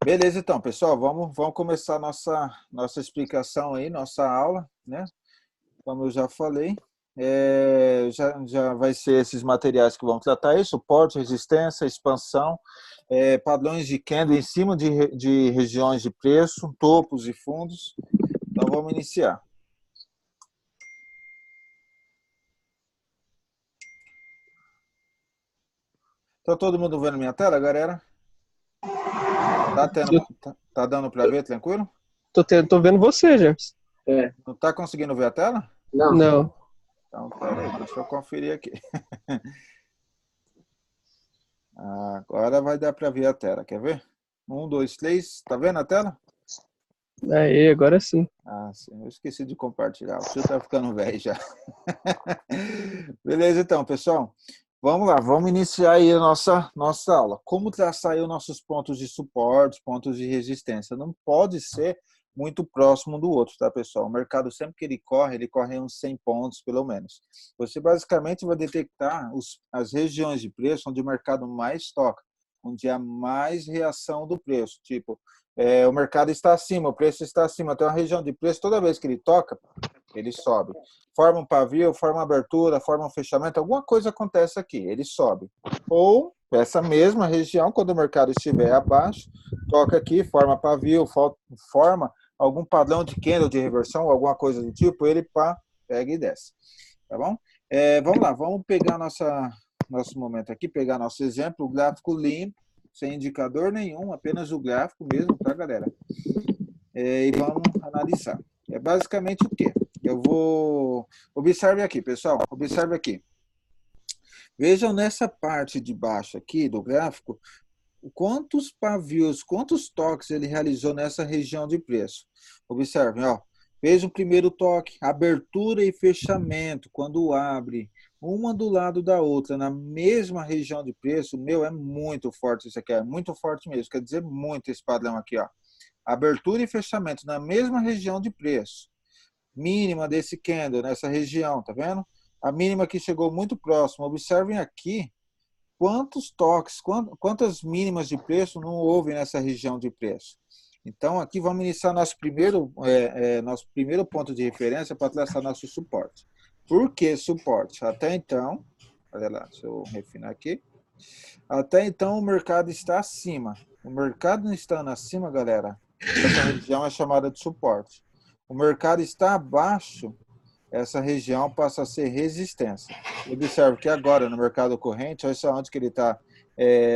Beleza, então, pessoal, vamos começar nossa explicação aí, nossa aula, né? Como eu já falei, já vai ser esses materiais que vão tratar aí, suporte, resistência, expansão, padrões de candle em cima de regiões de preço, topos e fundos. Então, vamos iniciar. Tá todo mundo vendo minha tela, galera? Eu Tá dando para ver, tranquilo? tô vendo você, James. Não tá conseguindo ver a tela? Não. Então, peraí, deixa eu conferir aqui. Agora vai dar para ver a tela, quer ver? Um, dois, três, tá vendo a tela? Aí, agora sim. Sim, eu esqueci de compartilhar. O tio tá ficando velho já. Beleza, então, pessoal. Vamos lá, vamos iniciar aí a nossa aula. Como traçar aí os nossos pontos de suporte, pontos de resistência? Não pode ser muito próximo do outro, tá, pessoal? O mercado, sempre que ele corre uns 100 pontos, pelo menos. Você basicamente vai detectar as regiões de preço onde o mercado mais toca, onde há mais reação do preço. Tipo, o mercado está acima, o preço está acima. Tem uma região de preço, toda vez que ele toca, ele sobe. Forma um pavio, forma uma abertura, forma um fechamento, alguma coisa acontece aqui, ele sobe. Ou essa mesma região, quando o mercado estiver abaixo, toca aqui, forma pavio, forma algum padrão de candle de reversão, alguma coisa do tipo, ele pega e desce. Tá bom? Vamos lá, vamos pegar nosso momento aqui, pegar nosso exemplo, o gráfico limpo, sem indicador nenhum, apenas o gráfico mesmo, tá, galera? E vamos analisar. É basicamente o quê? Eu vou... Observe aqui, pessoal, observe aqui. Vejam nessa parte de baixo aqui do gráfico, quantos pavios, quantos toques ele realizou nessa região de preço. Observem, ó. Fez o primeiro toque, abertura e fechamento, quando abre uma do lado da outra, na mesma região de preço, meu, é muito forte isso aqui, é muito forte mesmo, quer dizer muito esse padrão aqui, ó. Abertura e fechamento na mesma região de preço. Mínima desse candle nessa região, tá vendo? A mínima que chegou muito próximo. Observem aqui quantos toques, quantas mínimas de preço não houve nessa região de preço. Então, aqui vamos iniciar nosso primeiro ponto de referência para traçar nosso suporte. Por que suporte? Até então, olha lá, deixa eu refinar aqui. Até então, o mercado está acima. O mercado não estando acima, galera, essa região é chamada de suporte. O mercado está abaixo, essa região passa a ser resistência. Observe que agora no mercado corrente, olha só onde que ele está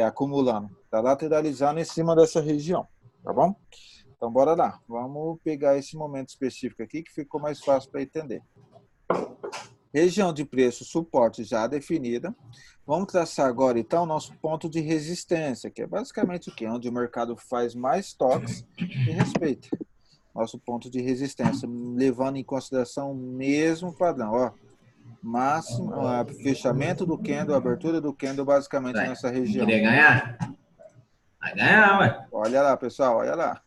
acumulando. Está lateralizando em cima dessa região, tá bom? Então, bora lá. Vamos pegar esse momento específico aqui que ficou mais fácil para entender. Região de preço suporte já definida. Vamos traçar agora, então, nosso ponto de resistência, que é basicamente o quê? Onde o mercado faz mais toques e respeita. Nosso ponto de resistência, levando em consideração o mesmo padrão. Ó, máximo, fechamento do candle, abertura do candle, basicamente Vai. nessa região. Queria ganhar? Vai ganhar, ué. Olha lá, pessoal, olha lá.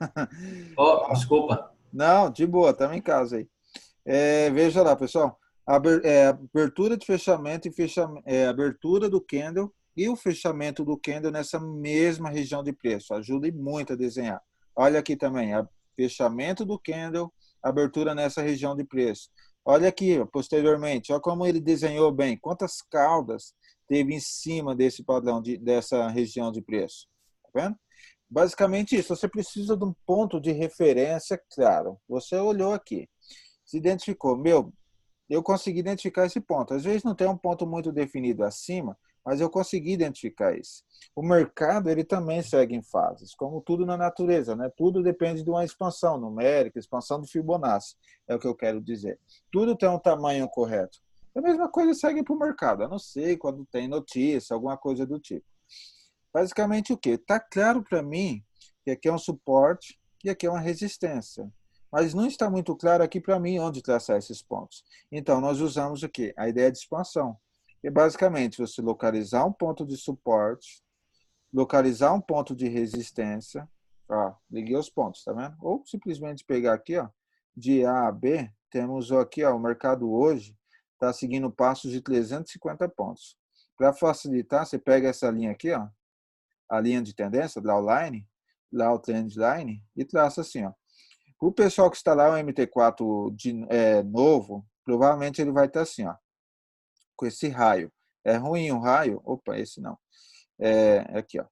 Oh, desculpa. Não, de boa, estamos em casa aí. Veja lá, pessoal. Abertura de fechamento e abertura do candle e o fechamento do candle nessa mesma região de preço. Ajuda muito a desenhar. Olha aqui também, fechamento do candle, abertura nessa região de preço. Olha aqui, posteriormente, olha como ele desenhou bem. Quantas caudas teve em cima desse padrão, dessa região de preço. Tá vendo? Basicamente isso. Você precisa de um ponto de referência claro. Você olhou aqui, se identificou. Meu, eu consegui identificar esse ponto. Às vezes não tem um ponto muito definido acima, mas eu consegui identificar isso. O mercado, ele também segue em fases, como tudo na natureza, né? Tudo depende de uma expansão numérica, expansão do Fibonacci, é o que eu quero dizer. Tudo tem um tamanho correto. A mesma coisa segue para o mercado, a não ser quando tem notícia, alguma coisa do tipo. Basicamente o quê? Está claro para mim que aqui é um suporte e aqui é uma resistência. Mas não está muito claro aqui para mim onde traçar esses pontos. Então, nós usamos o quê? A ideia de expansão. É basicamente você localizar um ponto de suporte, localizar um ponto de resistência. Ó, liguei os pontos, tá vendo? Ou simplesmente pegar aqui, ó, de A a B, temos aqui, ó, o mercado hoje está seguindo passos de 350 pontos. Para facilitar, você pega essa linha aqui, ó, a linha de tendência, drawline, lá o trendline e traça assim, ó. O pessoal que está lá, o MT4 novo, provavelmente ele vai estar assim, ó, com esse raio. É ruim o raio? Opa, esse não. Aqui, ó.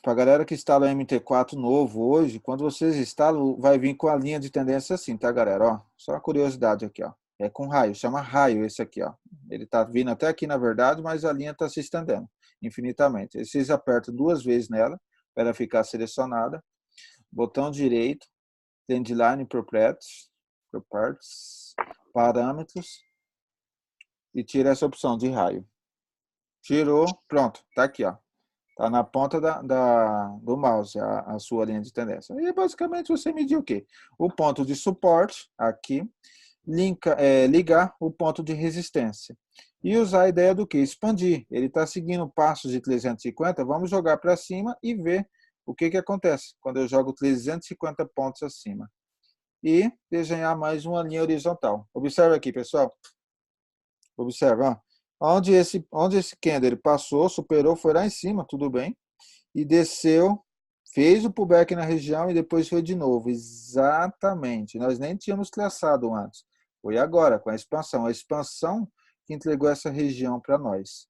Para a galera que instala o MT4 novo hoje, quando vocês instalam, vai vir com a linha de tendência assim, tá, galera? Ó, só uma curiosidade aqui, ó. É com raio, chama raio esse aqui, ó. Ele tá vindo até aqui, na verdade, mas a linha está se estendendo infinitamente. Aí vocês apertam 2 vezes nela, para ela ficar selecionada. Botão direito, trendline properties, parâmetros, e tira essa opção de raio. Tirou, pronto, tá aqui, ó. Tá na ponta do mouse, a sua linha de tendência. E basicamente você medir o quê? O ponto de suporte, aqui, ligar o ponto de resistência. E usar a ideia do quê? Expandir. Ele está seguindo passos de 350, vamos jogar para cima e ver o que acontece quando eu jogo 350 pontos acima. E desenhar mais uma linha horizontal. Observe aqui, pessoal. Observa, ó. Onde esse candle passou, superou, foi lá em cima, tudo bem. E desceu, fez o pullback na região e depois foi de novo. Exatamente. Nós nem tínhamos traçado antes. Foi agora, com a expansão. A expansão que entregou essa região para nós.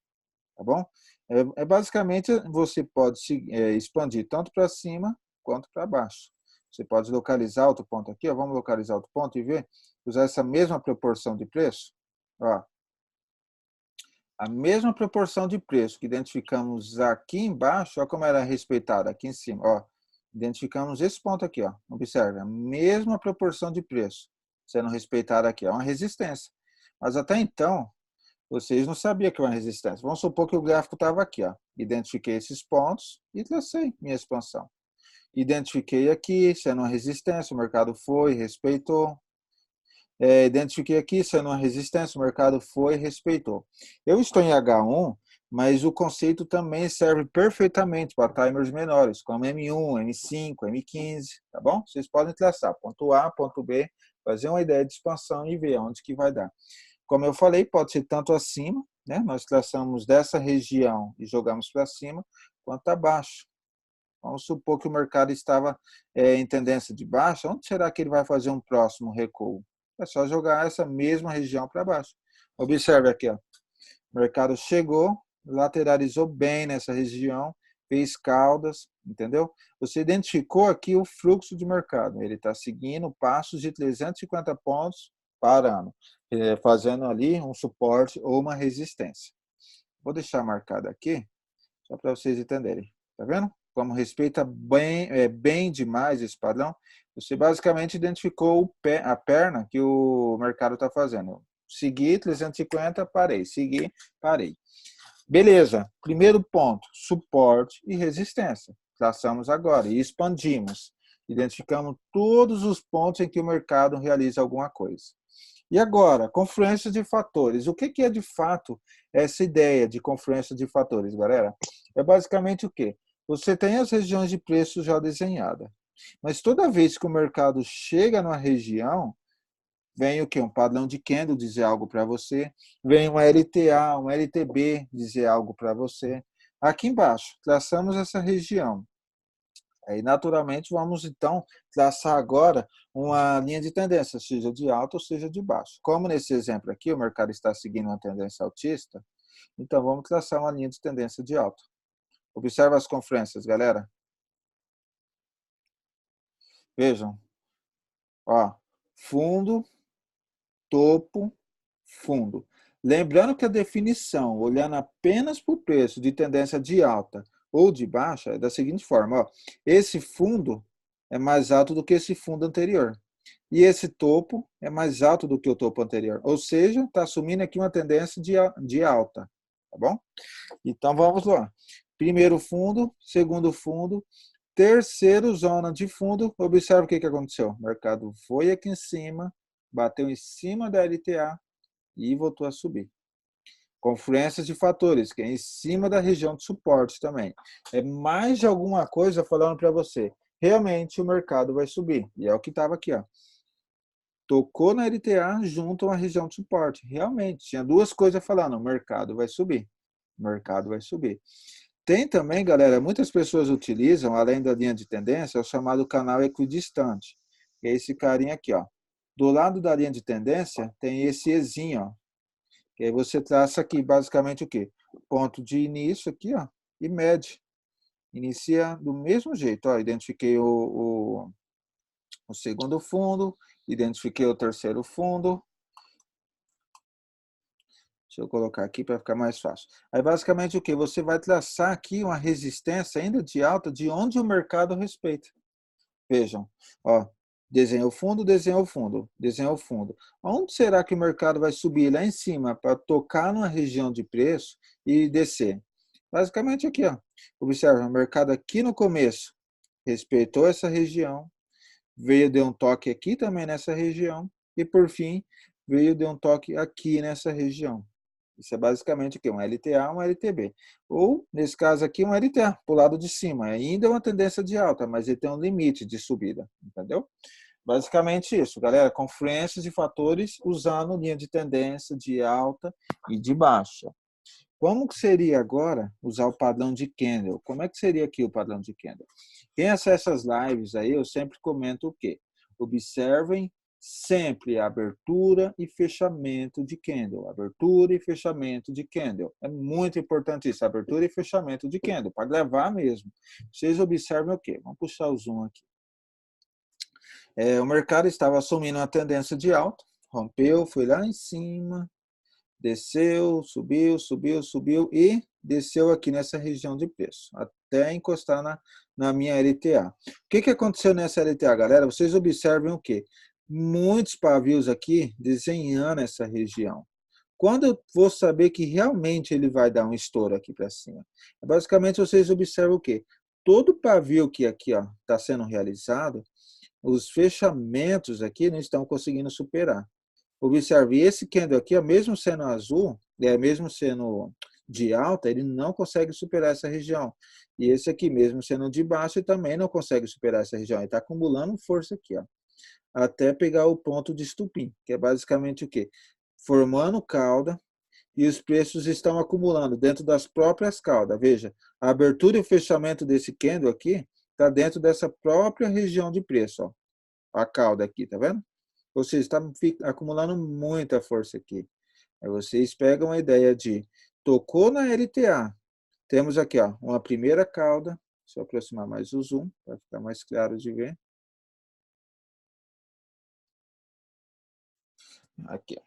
Tá bom? Basicamente, você pode expandir tanto para cima quanto para baixo. Você pode localizar outro ponto aqui. Ó. Vamos localizar outro ponto e ver. Usar essa mesma proporção de preço. Ó. A mesma proporção de preço que identificamos aqui embaixo, olha como ela é respeitada aqui em cima, ó. Identificamos esse ponto aqui, ó. Observe, a mesma proporção de preço sendo respeitada aqui, é uma resistência. Mas até então, vocês não sabiam que era uma resistência. Vamos supor que o gráfico estava aqui, ó. Identifiquei esses pontos e tracei minha expansão. Identifiquei aqui, sendo uma resistência, o mercado foi, respeitou. Identifiquei aqui, sendo uma resistência, o mercado foi e respeitou. Eu estou em H1, mas o conceito também serve perfeitamente para timers menores, como M1, M5, M15, tá bom? Vocês podem traçar ponto A, ponto B, fazer uma ideia de expansão e ver onde que vai dar. Como eu falei, pode ser tanto acima, né? Nós traçamos dessa região e jogamos para cima, quanto abaixo. Vamos supor que o mercado estava em tendência de baixa, onde será que ele vai fazer um próximo recuo? É só jogar essa mesma região para baixo. Observe aqui, ó. O mercado chegou, lateralizou bem nessa região, fez caudas, entendeu? Você identificou aqui o fluxo de mercado. Ele está seguindo passos de 350 pontos parando, fazendo ali um suporte ou uma resistência. Vou deixar marcado aqui, só para vocês entenderem. Tá vendo? Como respeita bem demais esse padrão, você basicamente identificou a perna que o mercado está fazendo. Segui 350, parei. Segui, parei. Beleza. Primeiro ponto, suporte e resistência. Traçamos agora e expandimos. Identificamos todos os pontos em que o mercado realiza alguma coisa. E agora, confluência de fatores. O que é de fato essa ideia de confluência de fatores, galera? É basicamente o quê? Você tem as regiões de preço já desenhadas. Mas toda vez que o mercado chega numa região, vem o quê? Um padrão de candle dizer algo para você, vem uma LTA, um LTB dizer algo para você. Aqui embaixo, traçamos essa região. Aí, naturalmente, vamos, então, traçar agora uma linha de tendência, seja de alta ou seja de baixo. Como nesse exemplo aqui, o mercado está seguindo uma tendência altista, então vamos traçar uma linha de tendência de alta. Observe as confluências, galera. Vejam. Ó, fundo, topo, fundo. Lembrando que a definição, olhando apenas para o preço de tendência de alta ou de baixa, é da seguinte forma. Ó, esse fundo é mais alto do que esse fundo anterior. E esse topo é mais alto do que o topo anterior. Ou seja, está assumindo aqui uma tendência de alta. Tá bom? Então, vamos lá. Primeiro fundo, segundo fundo, terceiro zona de fundo. Observe o que aconteceu. O mercado foi aqui em cima, bateu em cima da LTA e voltou a subir. Confluências de fatores, que é em cima da região de suporte também. É mais de alguma coisa falando para você. Realmente o mercado vai subir. E é o que estava aqui, ó. Tocou na LTA junto a uma região de suporte. Realmente, tinha duas coisas falando. O mercado vai subir. O mercado vai subir. Tem também, galera, muitas pessoas utilizam, além da linha de tendência, o chamado canal equidistante. Que é esse carinha aqui, ó. Do lado da linha de tendência, tem esse Ezinho, ó. Que aí você traça aqui, basicamente, o quê? Ponto de início aqui, ó, e mede. Inicia do mesmo jeito, ó. Identifiquei o segundo fundo, identifiquei o terceiro fundo. Deixa eu colocar aqui para ficar mais fácil. Aí, basicamente, o que? Você vai traçar aqui uma resistência ainda de alta de onde o mercado respeita. Vejam, ó, desenha o fundo, desenha o fundo, desenha o fundo. Onde será que o mercado vai subir? Lá em cima, para tocar numa região de preço e descer. Basicamente aqui, ó. Observa, o mercado aqui no começo respeitou essa região, veio de um toque aqui também nessa região, e por fim, veio de um toque aqui nessa região. Isso é basicamente o quê? Um LTA, um LTB. Ou, nesse caso aqui, um LTA, para o lado de cima. Ainda é uma tendência de alta, mas ele tem um limite de subida, entendeu? Basicamente isso, galera. Confluências de fatores usando linha de tendência de alta e de baixa. Como que seria agora usar o padrão de candle? Como é que seria aqui o padrão de candle? Quem acessa as lives aí, eu sempre comento o quê? Observem sempre a abertura e fechamento de candle. Abertura e fechamento de candle. É muito importante isso, abertura e fechamento de candle, para gravar mesmo. Vocês observem o quê? Vamos puxar o zoom aqui. O mercado estava assumindo uma tendência de alta, rompeu, foi lá em cima, desceu, subiu, subiu, subiu e desceu aqui nessa região de preço, até encostar na minha LTA. O que aconteceu nessa LTA, galera? Vocês observem o quê? Muitos pavios aqui desenhando essa região. Quando eu vou saber que realmente ele vai dar um estouro aqui para cima? Basicamente, vocês observam o quê? Todo pavio que aqui está sendo realizado, os fechamentos aqui não estão conseguindo superar. Observe, esse candle aqui, mesmo sendo azul, mesmo sendo de alta, ele não consegue superar essa região. E esse aqui, mesmo sendo de baixo, ele também não consegue superar essa região. Ele está acumulando força aqui, ó, até pegar o ponto de estupim, que é basicamente o quê? Formando cauda, e os preços estão acumulando dentro das próprias caudas. Veja, a abertura e o fechamento desse candle aqui está dentro dessa própria região de preço, ó. A cauda aqui, tá vendo? Ou seja, está acumulando muita força aqui. Aí vocês pegam a ideia de tocou na LTA. Temos aqui, ó, uma primeira cauda. Deixa eu aproximar mais o zoom para ficar mais claro de ver. Aqui, ó.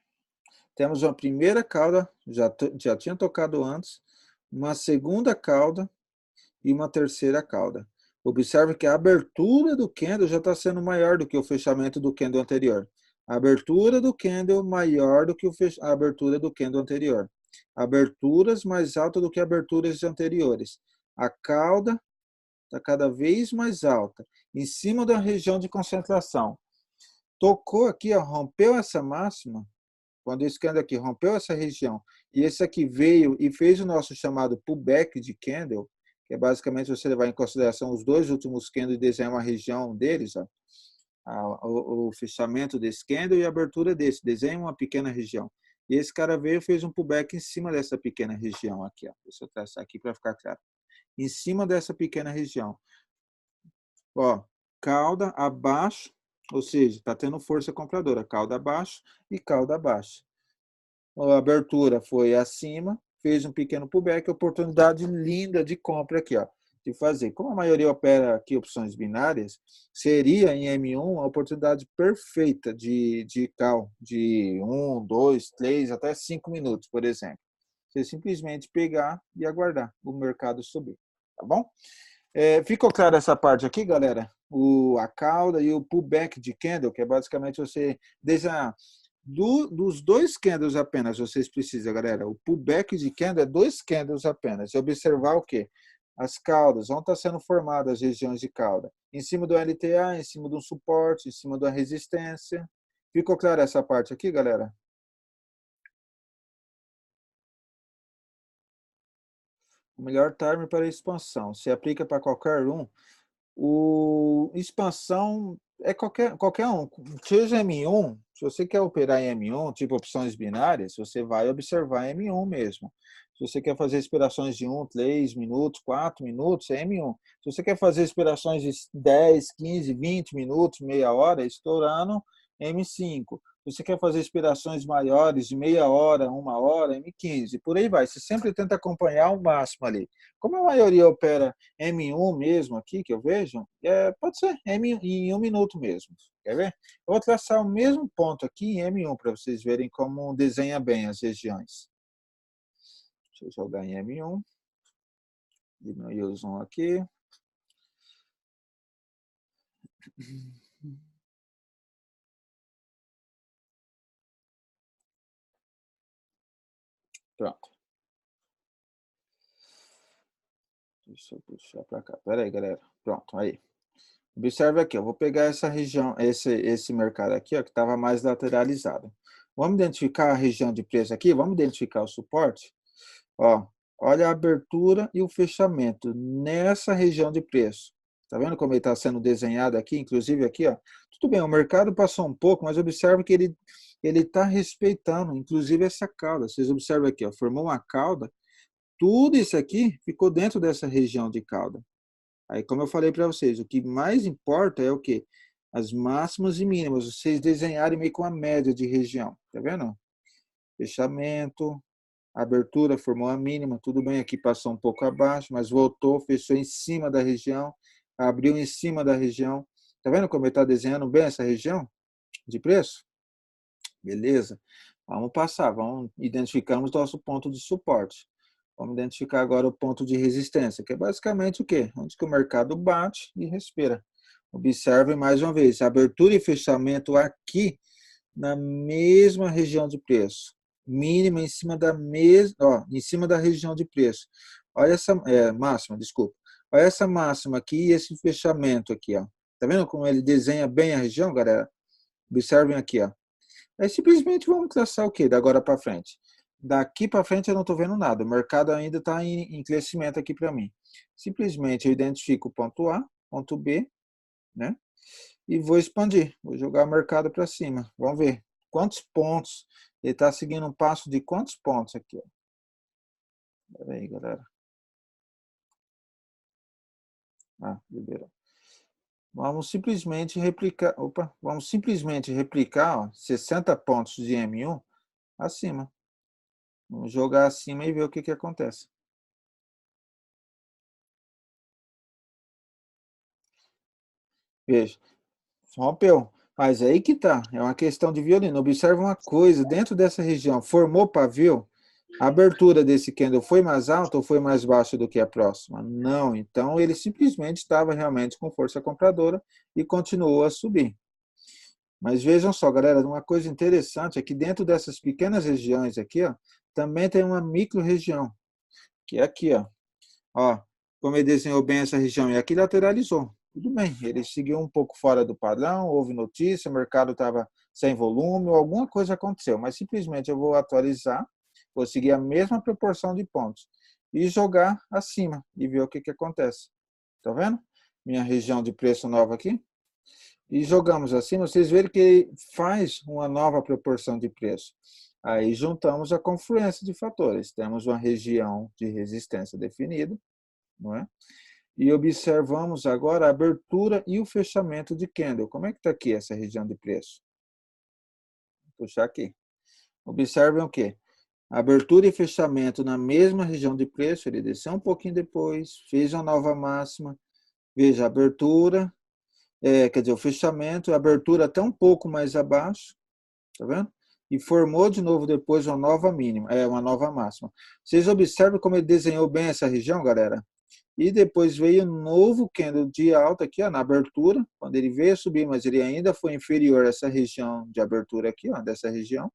Temos uma primeira cauda, já tinha tocado antes, uma segunda cauda e uma terceira cauda. Observe que a abertura do candle já está sendo maior do que o fechamento do candle anterior. A abertura do candle maior do que a abertura do candle anterior. Aberturas mais altas do que aberturas anteriores. A cauda está cada vez mais alta, em cima da região de concentração. Tocou aqui, ó, rompeu essa máxima. Quando esse candle aqui rompeu essa região e esse aqui veio e fez o nosso chamado pullback de candle, que é basicamente você levar em consideração os dois últimos candles e desenhar uma região deles, ó, o fechamento desse candle e a abertura desse, desenha uma pequena região. E esse cara veio e fez um pullback em cima dessa pequena região aqui, ó. Deixa eu traçar aqui para ficar claro. Em cima dessa pequena região. Ó, cauda abaixo, ou seja, está tendo força compradora, cauda abaixo e cauda abaixo. A abertura foi acima, fez um pequeno pullback, oportunidade linda de compra aqui, ó, de fazer. Como a maioria opera aqui opções binárias, seria em M1 a oportunidade perfeita de call, de 1, 2, 3, até 5 minutos, por exemplo. Você simplesmente pegar e aguardar o mercado subir, tá bom? Ficou claro essa parte aqui, galera? A cauda e o pullback de candle, que é basicamente você desenhar dos dois candles apenas, vocês precisam, galera. O pullback de candle é 2 candles apenas. E observar o quê? As caudas, onde está sendo formadas as regiões de cauda? Em cima do LTA, em cima de um suporte, em cima de uma resistência. Ficou clara essa parte aqui, galera? O melhor time para expansão. Se aplica para qualquer um. Expansão é qualquer um. Seja M1, se você quer operar em M1, tipo opções binárias, você vai observar M1 mesmo. Se você quer fazer expirações de 1, 3 minutos, 4 minutos, é M1. Se você quer fazer expirações de 10, 15, 20 minutos, meia hora, estourando, M5. Se você quer fazer expirações maiores, de meia hora, 1 hora, M15. Por aí vai. Você sempre tenta acompanhar o máximo ali. Como a maioria opera M1 mesmo aqui, que eu vejo, pode ser M em 1 minuto mesmo. Quer ver? Eu vou traçar o mesmo ponto aqui em M1 para vocês verem como desenha bem as regiões. Deixa eu jogar em M1. Diminuir o zoom aqui. Pronto. Deixa eu puxar para cá. Pera aí, galera. Pronto, aí. Observe aqui, eu vou pegar essa região, esse mercado aqui, ó, que estava mais lateralizado. Vamos identificar a região de preço aqui? Vamos identificar o suporte? Ó, olha a abertura e o fechamento nessa região de preço. Tá vendo como ele está sendo desenhado aqui? Inclusive aqui, ó. Tudo bem, o mercado passou um pouco, mas observe que ele está respeitando, inclusive essa cauda. Vocês observam aqui, ó, formou uma cauda. Tudo isso aqui ficou dentro dessa região de cauda. Aí, como eu falei para vocês, o que mais importa é o quê? As máximas e mínimas. Vocês desenharem meio com a média de região. Tá vendo? Fechamento, abertura formou a mínima. Tudo bem, aqui passou um pouco abaixo, mas voltou, fechou em cima da região, abriu em cima da região. Tá vendo como ele está desenhando bem essa região de preço? Beleza? Vamos passar, vamos identificarmos nosso ponto de suporte. Vamos identificar agora o ponto de resistência, que é basicamente o quê? Onde que o mercado bate e respira. Observe mais uma vez, abertura e fechamento aqui na mesma região de preço. Mínima em cima da mesma, ó, em cima da região de preço. Olha essa máxima, desculpa. Olha essa máxima aqui e esse fechamento aqui, ó. Tá vendo como ele desenha bem a região, galera? Observem aqui, ó. Aí simplesmente vamos traçar o quê? Da agora para frente. Daqui para frente eu não estou vendo nada. O mercado ainda está em crescimento aqui para mim. Simplesmente eu identifico o ponto A, ponto B, né? E vou expandir. Vou jogar o mercado para cima. Vamos ver quantos pontos. Ele está seguindo um passo de quantos pontos aqui? Espera aí, galera. Ah, liberou. Vamos simplesmente replicar. Opa, vamos simplesmente replicar, ó, 60 pontos de M1 acima. Vamos jogar acima e ver o que acontece. Veja, rompeu. Mas aí que tá, é uma questão de violino. Observa uma coisa, dentro dessa região, formou pavio, a abertura desse candle foi mais alta ou foi mais baixa do que a próxima? Não, então ele simplesmente estava realmente com força compradora e continuou a subir. Mas vejam só, galera, uma coisa interessante é que dentro dessas pequenas regiões aqui, ó, também tem uma micro-região, que é aqui, ó. Ó, como ele desenhou bem essa região e aqui lateralizou. Tudo bem, ele seguiu um pouco fora do padrão, houve notícia, o mercado estava sem volume, ou alguma coisa aconteceu, mas simplesmente eu vou atualizar, vou seguir a mesma proporção de pontos e jogar acima e ver o que acontece. Tá vendo? Minha região de preço nova aqui. E jogamos acima, vocês verem que ele faz uma nova proporção de preço. Aí juntamos a confluência de fatores. Temos uma região de resistência definida, não é? E observamos agora a abertura e o fechamento de candle. Como é que está aqui essa região de preço? Vou puxar aqui. Observem o quê? Abertura e fechamento na mesma região de preço, ele desceu um pouquinho depois, fez uma nova máxima. Veja, a abertura, quer dizer, o fechamento, a abertura até um pouco mais abaixo, tá vendo? E formou de novo depois uma nova mínima, uma nova máxima. Vocês observam como ele desenhou bem essa região, galera? E depois veio um novo candle de alta aqui, ó, na abertura, quando ele veio subir, mas ele ainda foi inferior a essa região de abertura aqui, ó, dessa região,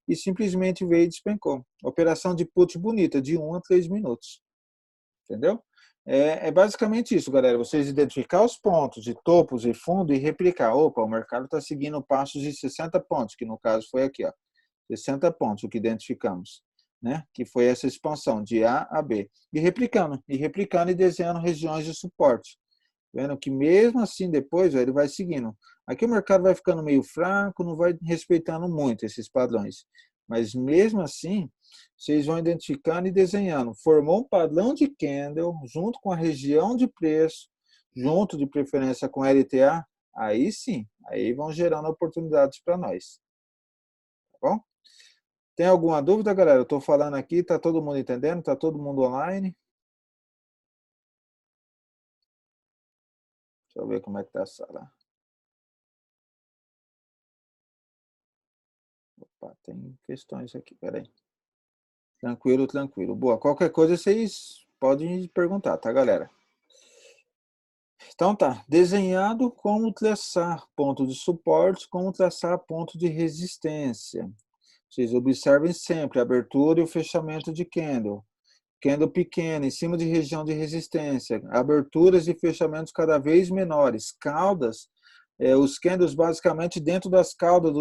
e simplesmente veio e despencou. Operação de put bonita, de 1 a 3 minutos. Entendeu? É basicamente isso, galera. Vocês identificar os pontos de topos e fundo e replicar. Opa, o mercado está seguindo passos de 60 pontos, que no caso foi aqui, ó, 60 pontos, o que identificamos, né? Que foi essa expansão de A a B. E replicando e desenhando regiões de suporte. Vendo que mesmo assim depois, ó, ele vai seguindo. Aqui o mercado vai ficando meio fraco, não vai respeitando muito esses padrões. Mas mesmo assim, vocês vão identificando e desenhando. Formou um padrão de candle junto com a região de preço, junto de preferência com LTA, aí sim, aí vão gerando oportunidades para nós. Tá bom? Tem alguma dúvida, galera? Eu estou falando aqui, está todo mundo entendendo? Está todo mundo online? Deixa eu ver como é que está a sala. Opa, tem questões aqui, peraí. Tranquilo, tranquilo. Boa, qualquer coisa vocês podem perguntar, tá, galera? Então tá, desenhado como traçar ponto de suporte, como traçar ponto de resistência. Vocês observem sempre a abertura e o fechamento de candle. Candle pequeno, em cima de região de resistência. Aberturas e fechamentos cada vez menores. Caudas, os candles basicamente dentro das caudas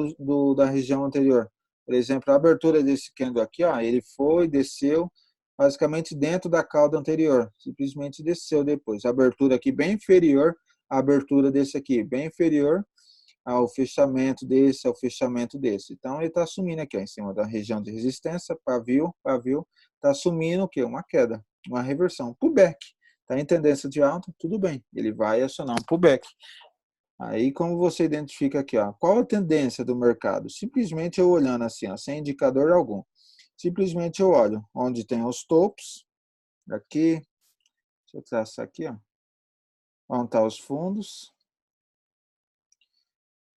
da região anterior. Por exemplo, a abertura desse candle aqui, ó, ele foi, desceu, basicamente dentro da cauda anterior. Simplesmente desceu depois. A abertura aqui bem inferior à abertura desse aqui, bem inferior ao fechamento desse, ao fechamento desse. Então, ele está assumindo aqui, ó, em cima da região de resistência, pavio, está assumindo o quê? Uma queda, uma reversão, pullback. Está em tendência de alta, tudo bem, ele vai acionar um pullback. Aí, como você identifica aqui, ó, qual a tendência do mercado? Simplesmente eu olhando assim, ó, sem indicador algum. Simplesmente eu olho onde tem os topos, aqui, deixa eu traçar aqui, ó, onde estão os fundos,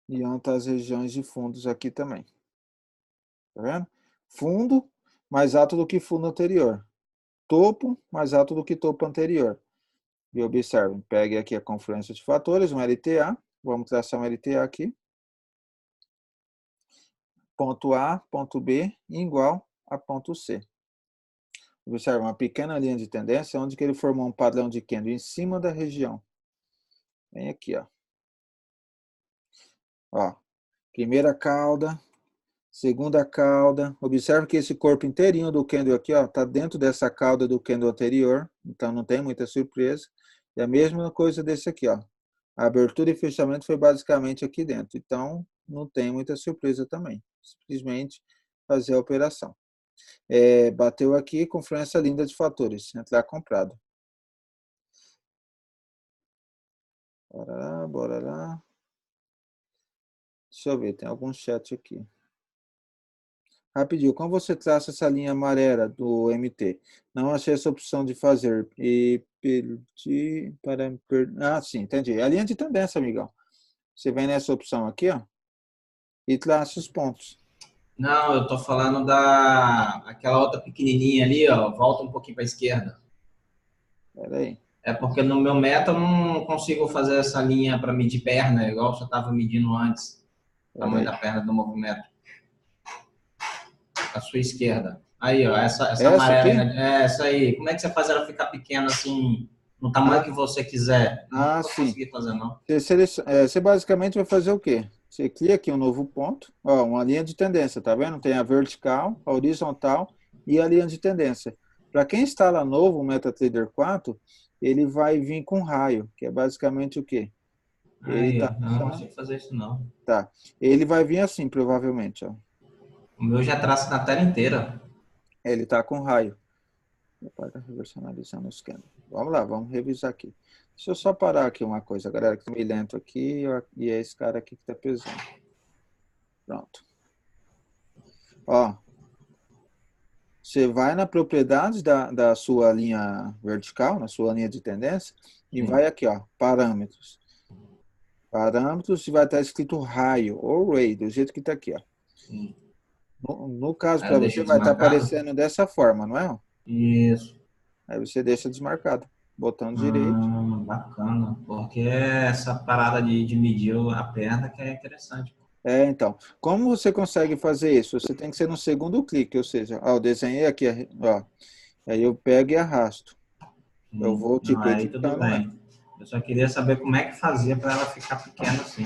e onde estão as regiões de fundos aqui também. Tá vendo? Fundo mais alto do que fundo anterior. Topo mais alto do que topo anterior. E observem, pegue aqui a confluência de fatores, um LTA. Vamos traçar um LTA aqui. Ponto A, ponto B, igual a ponto C. Observe uma pequena linha de tendência, onde que ele formou um padrão de candle em cima da região. Vem aqui, ó. Ó, primeira cauda, segunda cauda. Observe que esse corpo inteirinho do candle aqui, ó, tá dentro dessa cauda do candle anterior, então não tem muita surpresa. E a mesma coisa desse aqui, ó. A abertura e fechamento foi basicamente aqui dentro, então não tem muita surpresa também. Simplesmente fazer a operação. Bateu aqui, confluência linda de fatores, entrar comprado. Bora lá, bora lá. Deixa eu ver, tem algum chat aqui. Rapidinho, como você traça essa linha amarela do MT? Não achei essa opção de fazer. E perdi para... Ah, sim, entendi. É a linha de tendência, amigão. Você vem nessa opção aqui, ó, e traça os pontos. Não, eu tô falando aquela outra pequenininha ali, ó. Volta um pouquinho para a esquerda. Espera aí. É porque no meu meta eu não consigo fazer essa linha para medir perna, igual você estava medindo antes. O tamanho da perna do movimento. À sua esquerda. Aí, ó, essa amarela. Essa aí. Como é que você faz ela ficar pequena assim, no tamanho que você quiser? Não vou conseguir fazer, não. Você basicamente vai fazer o quê? Você clica aqui um novo ponto, ó, uma linha de tendência, tá vendo? Tem a vertical, a horizontal e a linha de tendência. Para quem instala novo o MetaTrader 4, ele vai vir com raio, que é basicamente o quê? Aí, ó, não consigo fazer isso, não. Tá. Ele vai vir assim, provavelmente, ó. O meu já traça na tela inteira. Ele está com raio. Para reversionalizando o scanner. Vamos lá, vamos revisar aqui. Deixa eu só parar aqui uma coisa, galera, que está meio lento aqui, e é esse cara aqui que está pesando. Pronto. Ó, você vai na propriedade da sua linha vertical, na sua linha de tendência, e vai aqui, ó, parâmetros. Parâmetros, e vai estar escrito raio, ou ray, do jeito que está aqui, ó. No caso, para você, vai estar aparecendo dessa forma, não é? Isso. Aí você deixa desmarcado. Botão direito. Bacana. Porque essa parada de medir a perna que é interessante. Então. Como você consegue fazer isso? Você tem que ser no segundo clique, ou seja, ó, eu desenhei aqui, ó. Aí eu pego e arrasto. Eu vou tipo aí tudo bem. Eu só queria saber como é que fazia para ela ficar pequena assim.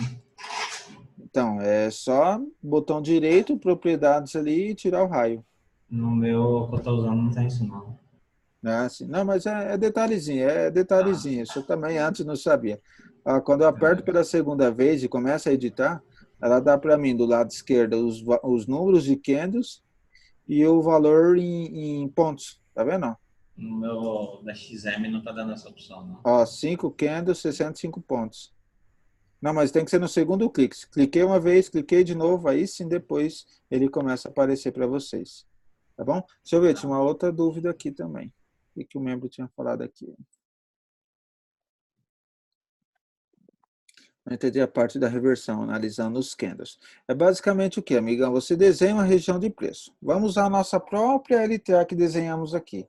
Então, é só botão direito, propriedades ali e tirar o raio. No meu que eu tô usando não tem isso não. Assim, não, mas é detalhezinho. Isso eu também antes não sabia. Quando eu aperto pela segunda vez e começo a editar, ela dá para mim do lado esquerdo os números de candles e o valor em pontos, tá vendo? No meu da XM não tá dando essa opção, não. Ó, 5 candles, 65 pontos. Não, mas tem que ser no segundo clique. Cliquei uma vez, cliquei de novo, aí sim depois ele começa a aparecer para vocês. Tá bom? Deixa eu ver, tinha uma outra dúvida aqui também. O que o membro tinha falado aqui? Não entendi a parte da reversão, analisando os candles. É basicamente o que, amigão? Você desenha uma região de preço. Vamos usar a nossa própria LTA que desenhamos aqui.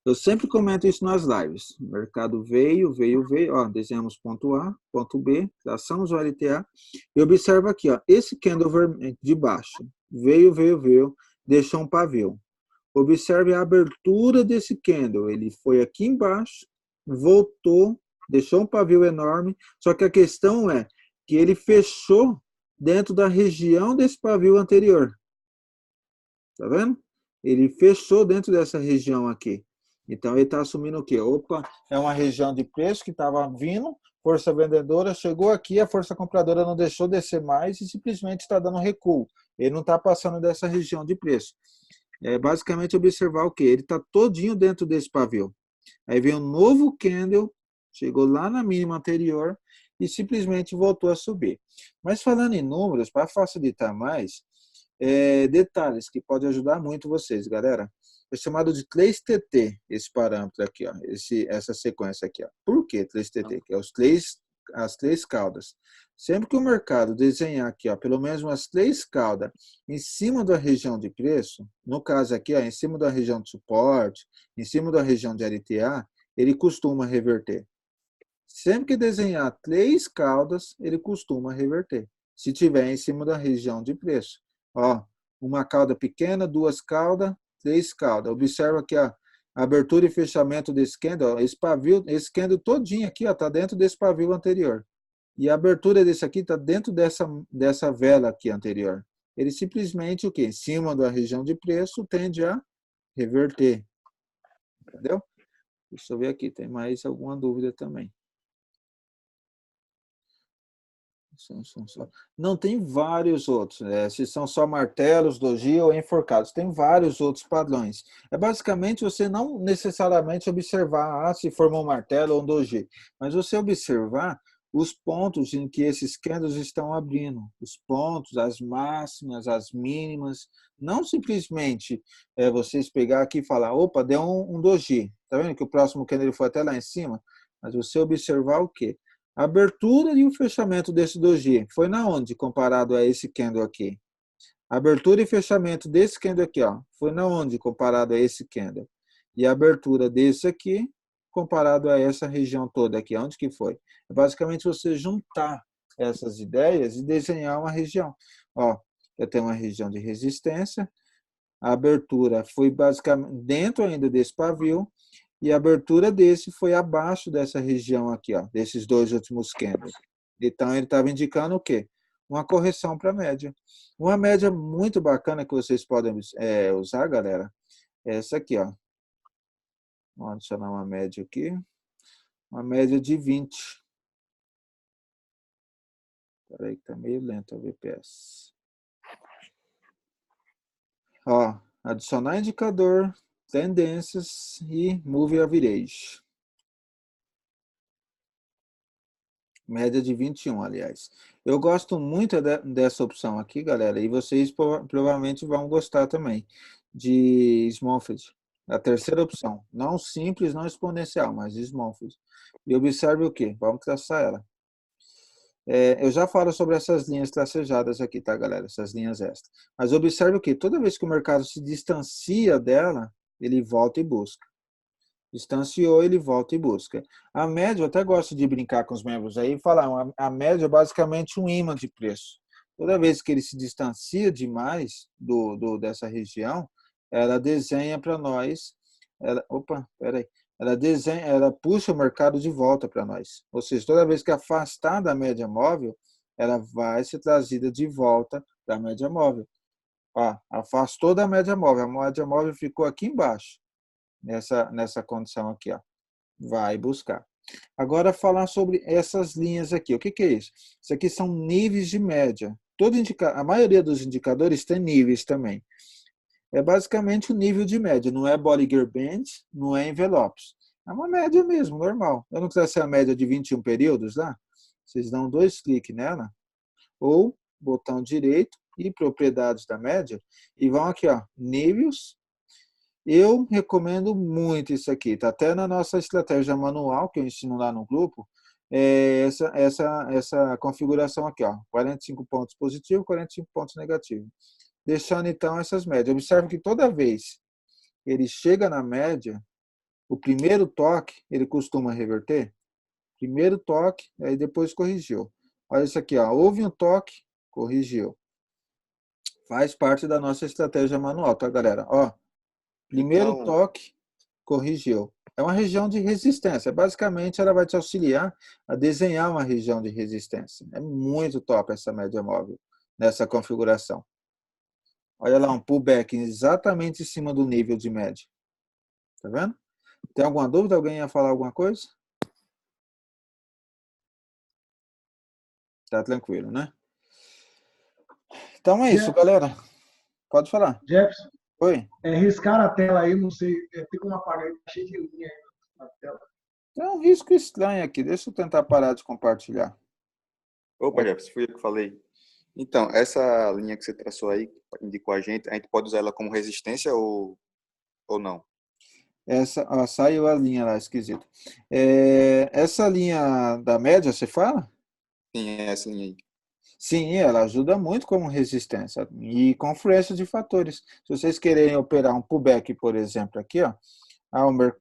Eu sempre comento isso nas lives. O mercado veio. Ó, desenhamos ponto A, ponto B, traçamos o LTA. E observa aqui, ó, esse candle de baixo. Veio, deixou um pavio. Observe a abertura desse candle. Ele foi aqui embaixo, voltou, deixou um pavio enorme. Só que a questão é que ele fechou dentro da região desse pavio anterior. Tá vendo? Ele fechou dentro dessa região aqui. Então, ele está assumindo o quê? Opa, é uma região de preço que estava vindo, força vendedora chegou aqui, a força compradora não deixou descer mais e simplesmente está dando recuo. Ele não está passando dessa região de preço. É basicamente observar o quê? Ele está todinho dentro desse pavio. Aí vem um novo candle, chegou lá na mínima anterior e simplesmente voltou a subir. Mas falando em números, para facilitar mais, detalhes que podem ajudar muito vocês, galera. É chamado de 3TT, esse parâmetro aqui, ó, essa sequência aqui. Ó. Por que 3TT? Que é as três caudas. Sempre que o mercado desenhar aqui, ó, pelo menos umas 3 caudas em cima da região de preço, no caso aqui, ó, em cima da região de suporte, em cima da região de LTA, ele costuma reverter. Sempre que desenhar 3 caudas, ele costuma reverter. Se tiver em cima da região de preço. Ó, uma cauda pequena, 2 caudas, 3 caudas. Observa aqui a abertura e fechamento desse candle. Ó, esse candle todinho aqui está dentro desse pavio anterior. E a abertura desse aqui está dentro dessa vela aqui anterior. Ele simplesmente, o quê? Em cima da região de preço, tende a reverter. Entendeu? Deixa eu ver aqui, tem mais alguma dúvida também. Não, tem vários outros. Se são só martelos, doji ou enforcados. Tem vários outros padrões. É basicamente você não necessariamente observar se formou um martelo ou um doji, mas você observar os pontos em que esses candles estão abrindo. Os pontos, as máximas, as mínimas. Não simplesmente vocês pegar aqui e falar, opa, deu um doji. Tá vendo que o próximo candle foi até lá em cima? Mas você observar o quê? A abertura e o fechamento desse doji foi na onde comparado a esse candle aqui? A abertura e fechamento desse candle aqui, ó, foi na onde comparado a esse candle? E a abertura desse aqui comparado a essa região toda aqui, onde que foi? É basicamente você juntar essas ideias e desenhar uma região. Ó, eu tenho uma região de resistência, a abertura foi basicamente dentro ainda desse pavio, e a abertura desse foi abaixo dessa região aqui, ó, desses dois últimos candles. Então, ele estava indicando o quê? Uma correção para a média. Uma média muito bacana que vocês podem usar, galera, é essa aqui, ó. Vamos adicionar uma média aqui. Uma média de 20. Espera aí que está meio lento a VPS. Ó, adicionar indicador, tendências e move average. Média de 21, aliás. Eu gosto muito dessa opção aqui, galera, e vocês provavelmente vão gostar também, de Smallfed. A terceira opção. Não simples, não exponencial, mas Smallfed. E observe o quê? Vamos traçar ela. Eu já falo sobre essas linhas tracejadas aqui, tá, galera? Essas linhas extras. Mas observe o quê? Toda vez que o mercado se distancia dela, ele volta e busca. Distanciou, ele volta e busca. A média, eu até gosto de brincar com os membros aí e falar, a média é basicamente um imã de preço. Toda vez que ele se distancia demais dessa região, ela desenha para nós, ela puxa o mercado de volta para nós. Ou seja, toda vez que afastar da média móvel, ela vai ser trazida de volta para a média móvel. Ó, afastou da média móvel, a média móvel ficou aqui embaixo. Nessa condição aqui, ó. Vai buscar. Agora, falar sobre essas linhas aqui. O que é isso? Isso aqui são níveis de média. A maioria dos indicadores tem níveis também. É basicamente o nível de média, não é Bollinger Band, não é envelopes. É uma média mesmo, normal. Eu não quiser ser a média de 21 períodos lá, vocês dão 2 cliques nela, ou botão direito e propriedades da média, e vão aqui, ó, níveis. Eu recomendo muito isso aqui, tá até na nossa estratégia manual, que eu ensino lá no grupo, essa configuração aqui, ó, 45 pontos positivo, 45 pontos negativo. Deixando então essas médias. Observe que toda vez que ele chega na média, o primeiro toque, ele costuma reverter. Primeiro toque, aí depois corrigiu. Olha isso aqui, ó, houve um toque, corrigiu. Faz parte da nossa estratégia manual, tá, galera? Ó, primeiro Então, toque, corrigiu. É uma região de resistência. Basicamente, ela vai te auxiliar a desenhar uma região de resistência. É muito top essa média móvel nessa configuração. Olha lá, um pullback exatamente em cima do nível de média. Tá vendo? Tem alguma dúvida? Alguém ia falar alguma coisa? Tá tranquilo, né? Então é isso, galera. Pode falar. Jefferson, Oi? riscar a tela aí, não sei, tem como apagar, tá cheio de linha aí na tela. Tem um risco estranho aqui. Deixa eu tentar parar de compartilhar. opa, Jefferson, fui eu que falei. Então, essa linha que você traçou aí, indicou a gente pode usar ela como resistência ou não? Essa, ó, saiu a linha lá, esquisito. Essa linha da média, você fala? Sim, é essa linha aí. Sim, ela ajuda muito como resistência e confluência de fatores. Se vocês querem operar um pullback, por exemplo, aqui, ó,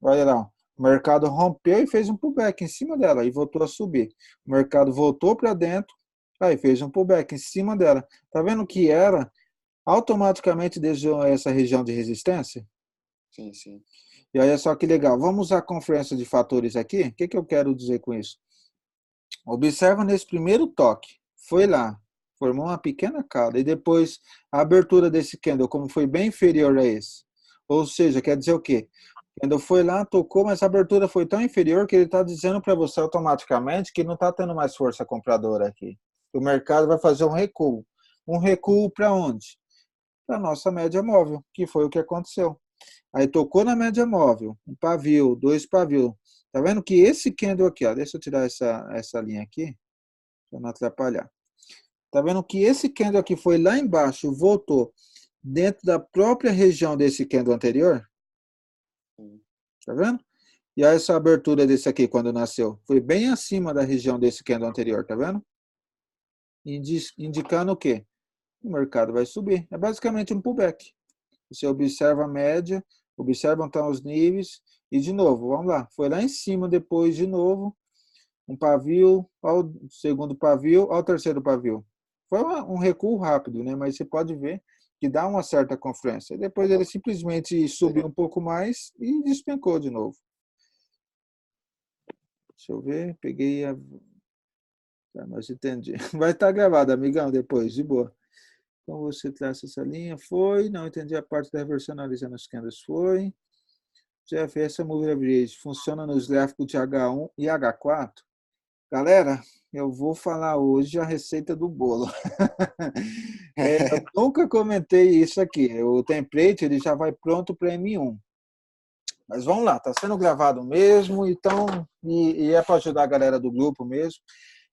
olha lá, ó, o mercado rompeu e fez um pullback em cima dela e voltou a subir. O mercado voltou para dentro, aí fez um pullback em cima dela. Tá vendo que ela automaticamente desviou essa região de resistência? Sim, sim. E olha só que legal. Vamos usar a confluência de fatores aqui? O que eu quero dizer com isso? Observa nesse primeiro toque. Foi lá, formou uma pequena cauda. E depois a abertura desse candle, como foi bem inferior a esse. Ou seja, quer dizer o quê? O candle foi lá, tocou, mas a abertura foi tão inferior que ele está dizendo para você automaticamente que não está tendo mais força compradora aqui. O mercado vai fazer um recuo. Um recuo para onde? Para a nossa média móvel, que foi o que aconteceu. Aí tocou na média móvel, um pavio, 2 pavios. Tá vendo que esse candle aqui, ó, deixa eu tirar essa linha aqui, para não atrapalhar. Tá vendo que esse candle aqui foi lá embaixo, voltou dentro da própria região desse candle anterior? Tá vendo? E aí essa abertura desse aqui, quando nasceu, foi bem acima da região desse candle anterior, tá vendo? Indicando o quê? O mercado vai subir. É basicamente um pullback. Você observa a média, observa então os níveis, e de novo, vamos lá, foi lá em cima depois de novo, um pavio, ao segundo pavio, ao terceiro pavio. Foi um recuo rápido, né? Mas você pode ver que dá uma certa confluência. Depois ele simplesmente subiu um pouco mais e despencou de novo. Deixa eu ver, peguei a... Tá, mas entendi. Vai estar gravado, amigão, depois, de boa. Então você traça essa linha, foi, não entendi a parte da reversão analisando os candles, foi. Jeff, essa Move Average funciona nos gráficos de H1 e H4? Galera, eu vou falar hoje a receita do bolo. Eu nunca comentei isso aqui. O template ele já vai pronto para M1. Mas vamos lá, está sendo gravado mesmo, então, e é para ajudar a galera do grupo mesmo.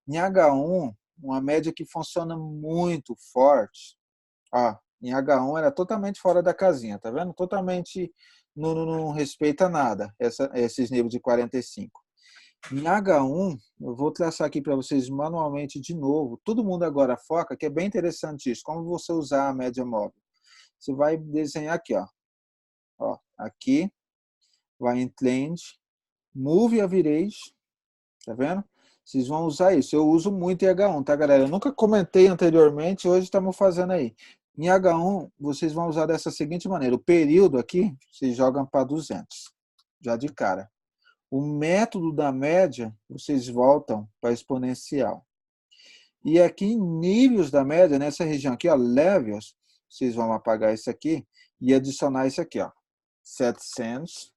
Em H1, uma média que funciona muito forte. Ó, em H1 era totalmente fora da casinha, tá vendo? Totalmente não respeita nada, esses níveis de 45. Em H1, eu vou traçar aqui para vocês manualmente de novo. Todo mundo agora foca, que é bem interessante isso. Como você usar a média móvel? Você vai desenhar aqui, ó. Aqui, vai em Trend, Move Average, tá vendo? Vocês vão usar isso. Eu uso muito em H1, tá, galera? Eu nunca comentei anteriormente, hoje estamos fazendo aí. Em H1, vocês vão usar dessa seguinte maneira. O período aqui, vocês jogam para 200, já de cara. O método da média, vocês voltam para exponencial. E aqui em níveis da média, nessa região aqui, ó, levels, vocês vão apagar isso aqui e adicionar isso aqui, ó, 700.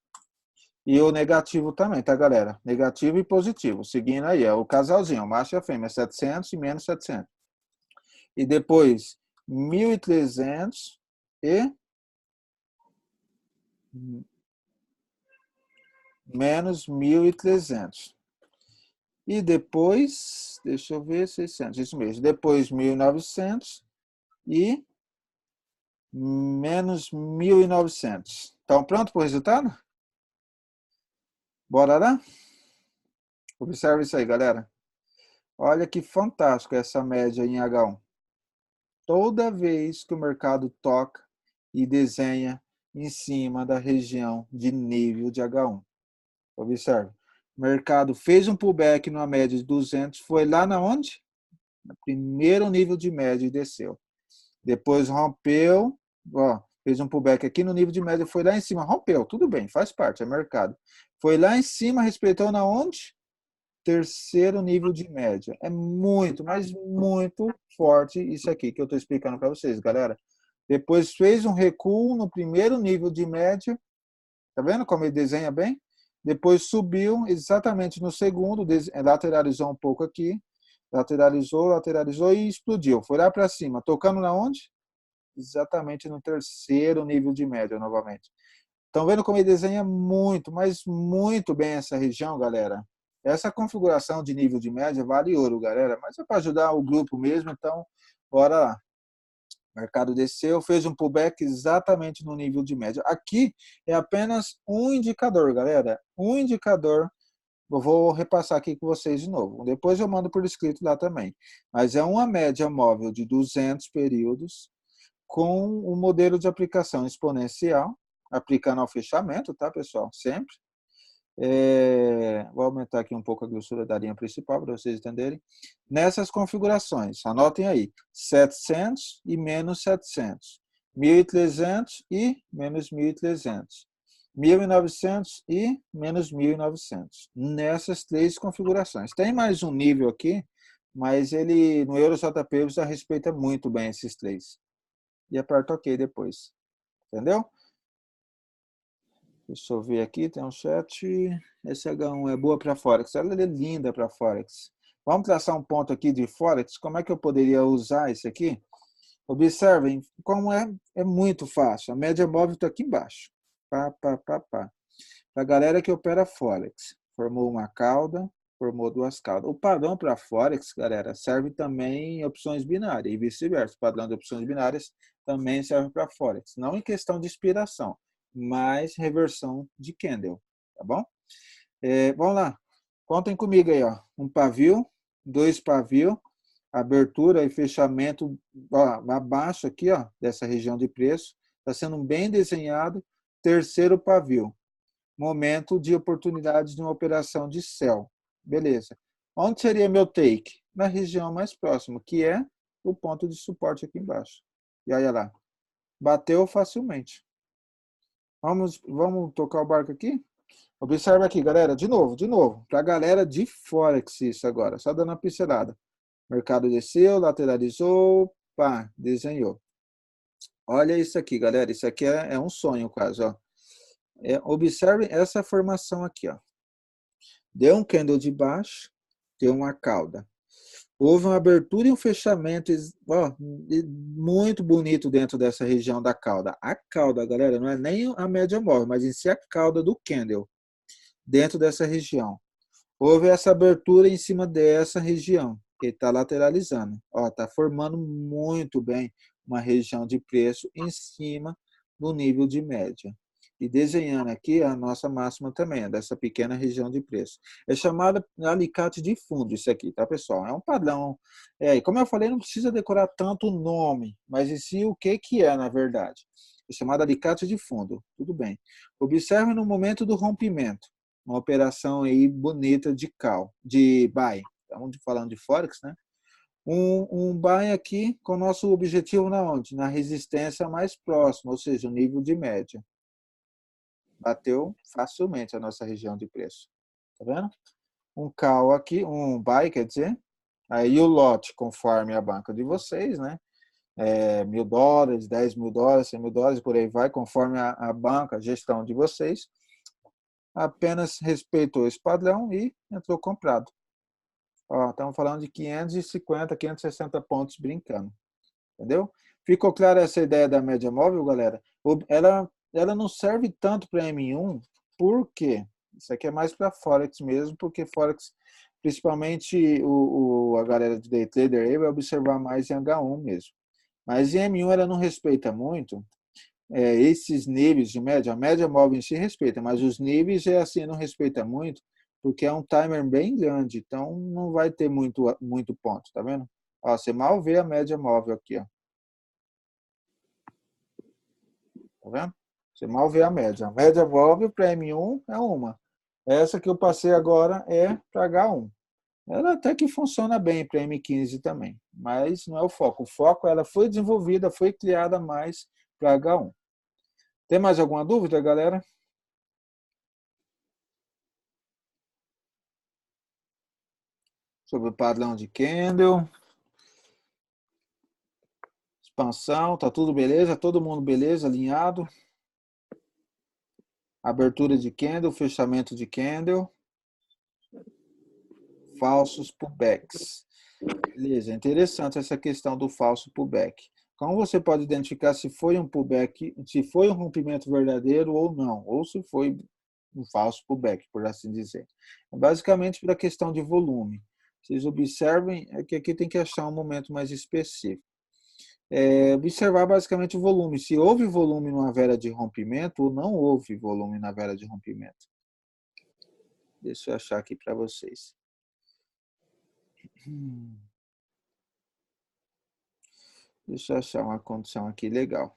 E o negativo também, tá, galera? Negativo e positivo. Seguindo aí, é o casalzinho, o macho e a fêmea, 700 e menos 700. E depois, 1.300 e menos 1.300. E depois, deixa eu ver, 600, isso mesmo. Depois 1.900 e menos 1.900. Estão prontos para o resultado? Bora lá? Observe isso aí, galera. Olha que fantástico essa média em H1. Toda vez que o mercado toca e desenha em cima da região de nível de H1. Observe. O mercado fez um pullback numa média de 200, foi lá na onde? No primeiro nível de média e desceu. Depois rompeu, ó, fez um pullback aqui no nível de média, foi lá em cima, rompeu, tudo bem, faz parte, é mercado. Foi lá em cima, respeitou na onde? Terceiro nível de média. É muito, mas muito forte isso aqui que eu estou explicando para vocês, galera. Depois fez um recuo no primeiro nível de média. Tá vendo como ele desenha bem? Depois subiu exatamente no segundo, lateralizou um pouco aqui. Lateralizou e explodiu. Foi lá para cima. Tocando na onde? Exatamente no terceiro nível de média novamente. Estão vendo como ele desenha muito, mas muito bem essa região, galera? Essa configuração de nível de média vale ouro, galera. Mas é para ajudar o grupo mesmo, então bora lá. O mercado desceu, fez um pullback exatamente no nível de média. Aqui é apenas um indicador, galera. Um indicador. Eu vou repassar aqui com vocês de novo. Depois eu mando por escrito lá também. Mas é uma média móvel de 200 períodos com um modelo de aplicação exponencial, aplicando ao fechamento, tá, pessoal? Sempre. Vou aumentar aqui um pouco a grossura da linha principal para vocês entenderem. Nessas configurações, anotem aí, 700 e menos 700, 1.300 e menos 1.300, 1.900 e menos 1.900. Nessas três configurações. Tem mais um nível aqui, mas ele no EuroJP já respeita muito bem esses três. E aperta OK depois. Entendeu? Deixa eu ver aqui, tem um chat. Esse H1 é boa para Forex. Ela é linda para Forex. Vamos traçar um ponto aqui de Forex. Como é que eu poderia usar esse aqui? Observem como é muito fácil. A média móvel está aqui embaixo. Para a galera que opera Forex. Formou uma cauda, formou duas caudas. O padrão para Forex, galera, serve também em opções binárias e vice-versa. O padrão de opções binárias também serve para Forex. Não em questão de inspiração, mais reversão de candle, tá bom? Vamos lá, contem comigo aí, ó. Um pavio, dois pavio, abertura e fechamento, ó, abaixo aqui, ó, dessa região de preço, está sendo bem desenhado. Terceiro pavio, momento de oportunidade de uma operação de sell, beleza? Onde seria meu take? Na região mais próxima, que é o ponto de suporte aqui embaixo. E olha lá, bateu facilmente. Vamos tocar o barco aqui? Observa aqui, galera, de novo. Para a galera de Forex isso agora, só dando uma pincelada. Mercado desceu, lateralizou, pá, desenhou. Olha isso aqui, galera, isso aqui é um sonho quase, ó. Observe essa formação aqui, ó. Deu um candle de baixo, deu uma cauda. Houve uma abertura e um fechamento muito bonito dentro dessa região da cauda. A cauda, galera, não é nem a média móvel, mas em si a cauda do candle dentro dessa região. Houve essa abertura em cima dessa região, que está lateralizando. Está formando muito bem uma região de preço em cima do nível de média. E desenhando aqui a nossa máxima também, dessa pequena região de preço. É chamada alicate de fundo isso aqui, tá, pessoal? É um padrão. Como eu falei, não precisa decorar tanto o nome, mas em si o que é, na verdade. É chamado alicate de fundo, tudo bem. Observe no momento do rompimento, uma operação aí bonita de buy. Estamos falando de Forex, né? Um buy aqui com o nosso objetivo na onde? Na resistência mais próxima, ou seja, o nível de média. Bateu facilmente a nossa região de preço. Tá vendo? Um call aqui, um buy, quer dizer. Aí o lote, conforme a banca de vocês, né? $1.000, $10.000, $100.000, por aí vai, conforme a banca, a gestão de vocês. Apenas respeitou esse padrão e entrou comprado. Estamos falando de 550, 560 pontos brincando. Entendeu? Ficou clara essa ideia da média móvel, galera? ela não serve tanto para M1, por quê? Isso aqui é mais para Forex mesmo, porque Forex, principalmente a galera de Day Trader aí, vai observar mais em H1 mesmo. Mas em M1 ela não respeita muito esses níveis de média. A média móvel em si respeita, mas os níveis é assim, não respeita muito, porque é um timer bem grande, então não vai ter muito ponto, tá vendo? Ó, você mal vê a média móvel aqui, ó. Tá vendo? Você mal vê a média. A média móvel para M1 é uma. Essa que eu passei agora é para H1. Ela até que funciona bem para M15 também, mas não é o foco. O foco, ela foi desenvolvida, foi criada mais para H1. Tem mais alguma dúvida, galera? Sobre o padrão de candle. Expansão, tá tudo beleza? Todo mundo beleza, alinhado? Abertura de candle, fechamento de candle. Falsos pullbacks. Beleza, interessante essa questão do falso pullback. Como você pode identificar se foi um pullback, se foi um rompimento verdadeiro ou não, ou se foi um falso pullback, por assim dizer. Basicamente, pela questão de volume. Vocês observem que aqui tem que achar um momento mais específico. Observar basicamente o volume. Se houve volume numa vela de rompimento ou não houve volume na vela de rompimento. Deixa eu achar aqui para vocês. Deixa eu achar uma condição aqui legal.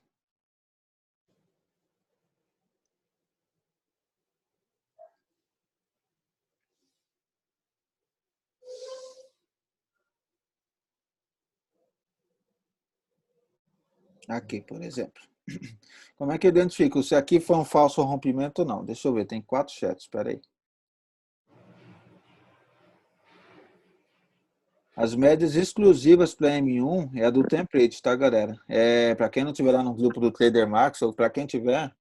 Aqui, por exemplo. Como é que eu identifico se aqui foi um falso rompimento ou não? Deixa eu ver, tem 4 chats, espera aí. As médias exclusivas para M1 é a do template, tá, galera? Para quem não tiver lá no grupo do Trader Max, ou para quem tiver,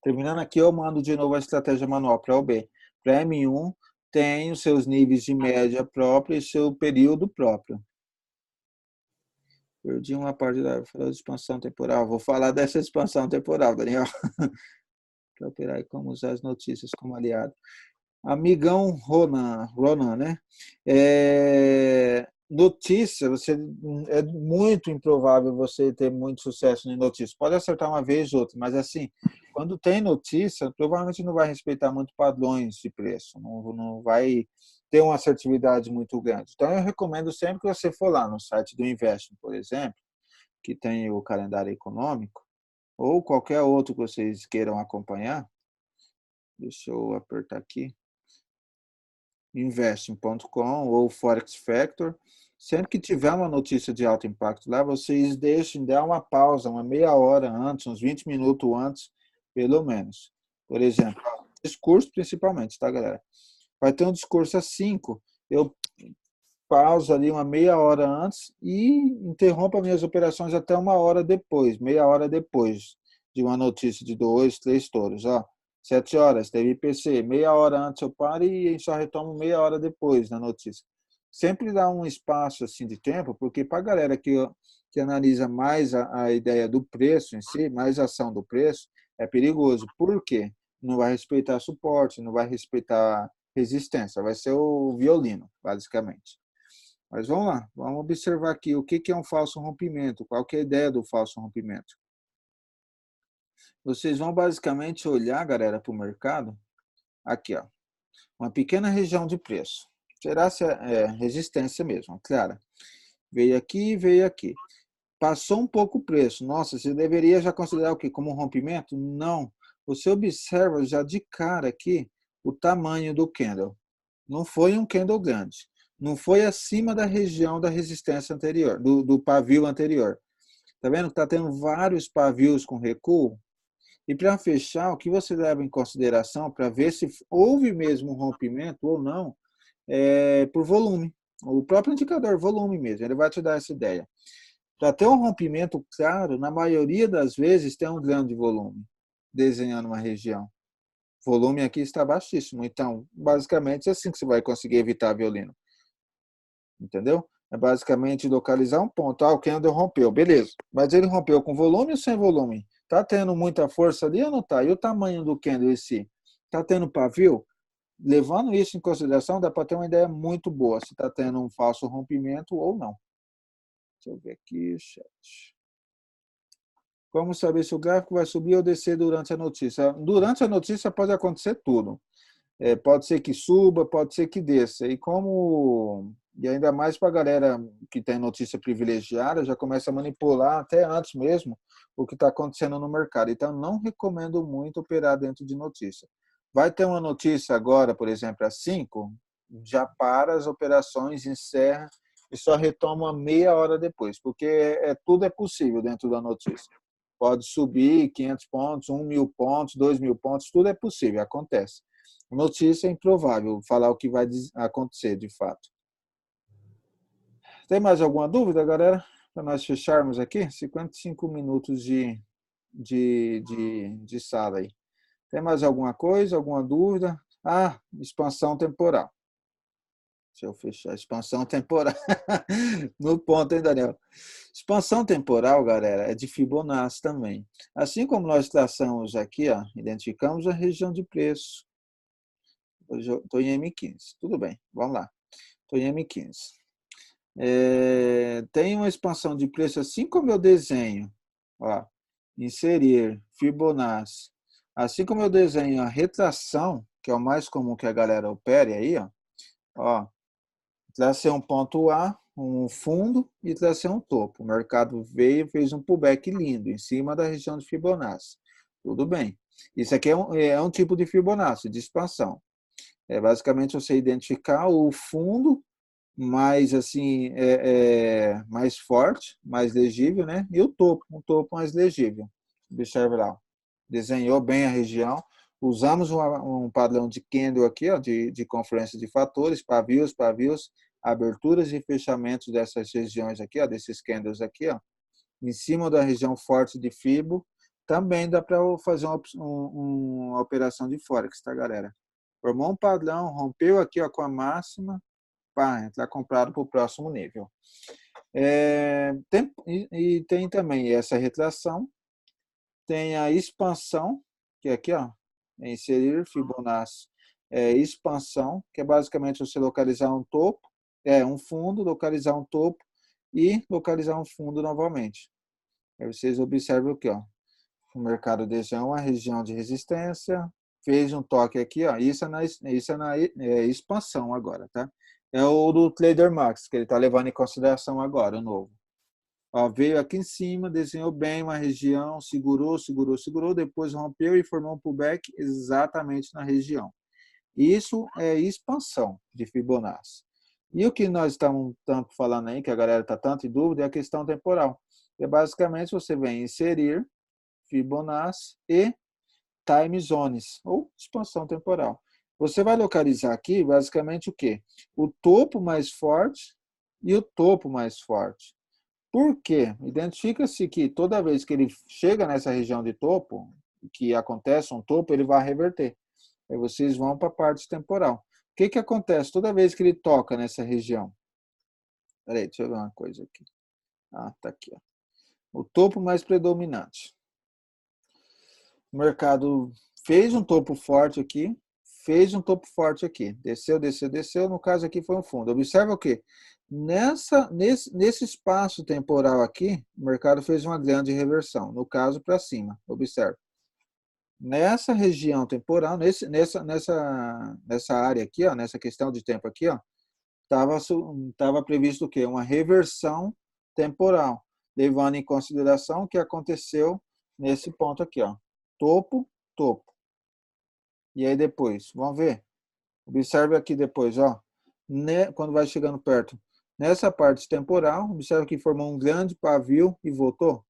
terminando aqui eu mando de novo a estratégia manual para o B. Para M1 tem os seus níveis de média própria e seu período próprio. Perdi uma parte da expansão temporal. Vou falar dessa expansão temporal, Daniel. Para operar e como usar as notícias como aliado. Amigão Ronan, né? Notícia, é muito improvável você ter muito sucesso em notícia. Pode acertar uma vez ou outra, mas assim, quando tem notícia, provavelmente não vai respeitar muito padrões de preço, não vai ter uma assertividade muito grande. Então, eu recomendo sempre que você for lá no site do Invest, por exemplo, que tem o calendário econômico, ou qualquer outro que vocês queiram acompanhar. Deixa eu apertar aqui. Investing.com ou Forex Factor. Sempre que tiver uma notícia de alto impacto lá, vocês deixem dar uma pausa, uma meia hora antes, uns 20 minutos antes, pelo menos. Por exemplo, discurso principalmente, tá, galera? Vai ter um discurso às 5, eu pauso ali uma meia hora antes e interrompo as minhas operações até uma hora depois, meia hora depois de uma notícia de 2, 3 touros. 7 horas, teve IPC, meia hora antes eu paro e só retomo meia hora depois na notícia. Sempre dá um espaço assim de tempo, porque para a galera que analisa mais a ideia do preço em si, mais a ação do preço, é perigoso. Por quê? Não vai respeitar suporte, não vai respeitar resistência, vai ser o violino, basicamente. Mas vamos lá, vamos observar aqui o que é um falso rompimento, qual que é a ideia do falso rompimento. Vocês vão basicamente olhar, galera, para o mercado, aqui, ó, uma pequena região de preço. Será se é resistência mesmo, clara. Veio aqui, veio aqui. Passou um pouco o preço. Nossa, você deveria já considerar o quê? Como um rompimento? Não. Você observa já de cara aqui o tamanho do candle. Não foi um candle grande. Não foi acima da região da resistência anterior, do pavio anterior. Tá vendo que está tendo vários pavios com recuo? E para fechar, o que você leva em consideração para ver se houve mesmo um rompimento ou não, por volume. O próprio indicador, volume mesmo, ele vai te dar essa ideia. Para ter um rompimento claro, na maioria das vezes tem um grande volume, desenhando uma região. O volume aqui está baixíssimo. Então, basicamente, é assim que você vai conseguir evitar violino. Entendeu? É basicamente localizar um ponto. O candle rompeu, beleza. Mas ele rompeu com volume ou sem volume? Está tendo muita força ali ou não está? E o tamanho do candle em si? Está tendo pavio? Levando isso em consideração, dá para ter uma ideia muito boa se está tendo um falso rompimento ou não. Deixa eu ver aqui, chat. Como saber se o gráfico vai subir ou descer durante a notícia? Durante a notícia pode acontecer tudo. Pode ser que suba, pode ser que desça. E ainda mais para a galera que tem notícia privilegiada, já começa a manipular até antes mesmo o que está acontecendo no mercado. Então, não recomendo muito operar dentro de notícia. Vai ter uma notícia agora, por exemplo, às 5, já para as operações, encerra e só retoma meia hora depois, porque tudo é possível dentro da notícia. Pode subir 500 pontos, 1.000 pontos, 2.000 pontos, tudo é possível, acontece. Notícia é improvável falar o que vai acontecer de fato. Tem mais alguma dúvida, galera? Para nós fecharmos aqui, 55 minutos de sala aí. Tem mais alguma coisa, alguma dúvida? Expansão temporal. Deixa eu fechar. Expansão temporal. No ponto, hein, Daniel? Expansão temporal, galera, é de Fibonacci também. Assim como nós traçamos aqui, ó, identificamos a região de preço. Estou em M15. Tudo bem, vamos lá. Estou em M15. Tem uma expansão de preço, assim como eu desenho. Ó, inserir, Fibonacci. Assim como eu desenho a retração, que é o mais comum que a galera opere aí, ó, tracei um ponto A, um fundo e tracei um topo. O mercado veio e fez um pullback lindo em cima da região de Fibonacci. Tudo bem. Isso aqui é um tipo de Fibonacci, de expansão. Basicamente você identificar o fundo mais assim mais forte, mais legível, né? E o topo, um topo mais legível. Observe lá. Desenhou bem a região. Usamos um padrão de candle aqui, ó, de conferência de fatores, pavios, aberturas e fechamentos dessas regiões aqui, ó, desses candles aqui, ó, em cima da região forte de Fibo. Também dá para fazer uma operação de Forex, tá, galera? Formou um padrão, rompeu aqui, ó, com a máxima, está comprado para o próximo nível. Tem também essa retração, tem a expansão, que é aqui, ó, inserir Fibonacci, expansão, que é basicamente você localizar um topo, um fundo, localizar um topo e localizar um fundo novamente. Aí vocês observam aqui, ó, o mercado desenhou uma região de resistência, fez um toque aqui, ó, isso é na expansão agora, tá? É o do Trader Max, que ele está levando em consideração agora, o novo. Ó, veio aqui em cima, desenhou bem uma região, segurou, depois rompeu e formou um pullback exatamente na região. Isso é expansão de Fibonacci. E o que nós estamos tanto falando aí, que a galera está tanto em dúvida, é a questão temporal. Basicamente você vem inserir Fibonacci e time zones, ou expansão temporal. Você vai localizar aqui, basicamente, o quê? O topo mais forte e o topo mais forte. Por quê? Identifica-se que toda vez que ele chega nessa região de topo, que acontece um topo, ele vai reverter. Aí vocês vão para a parte temporal. O que acontece toda vez que ele toca nessa região? Peraí, deixa eu ver uma coisa aqui. Tá aqui, ó. O topo mais predominante. O mercado fez um topo forte aqui, desceu, no caso aqui foi um fundo. Observa o quê? Nesse espaço temporal aqui, o mercado fez uma grande reversão, no caso para cima, observe. Nessa região temporal, nessa área aqui, ó, nessa questão de tempo aqui, ó, estava previsto o quê? Uma reversão temporal, levando em consideração o que aconteceu nesse ponto aqui, ó. Topo. E aí depois, vamos ver. Observe aqui depois, ó. Quando vai chegando perto. Nessa parte temporal, observe que formou um grande pavio e voltou.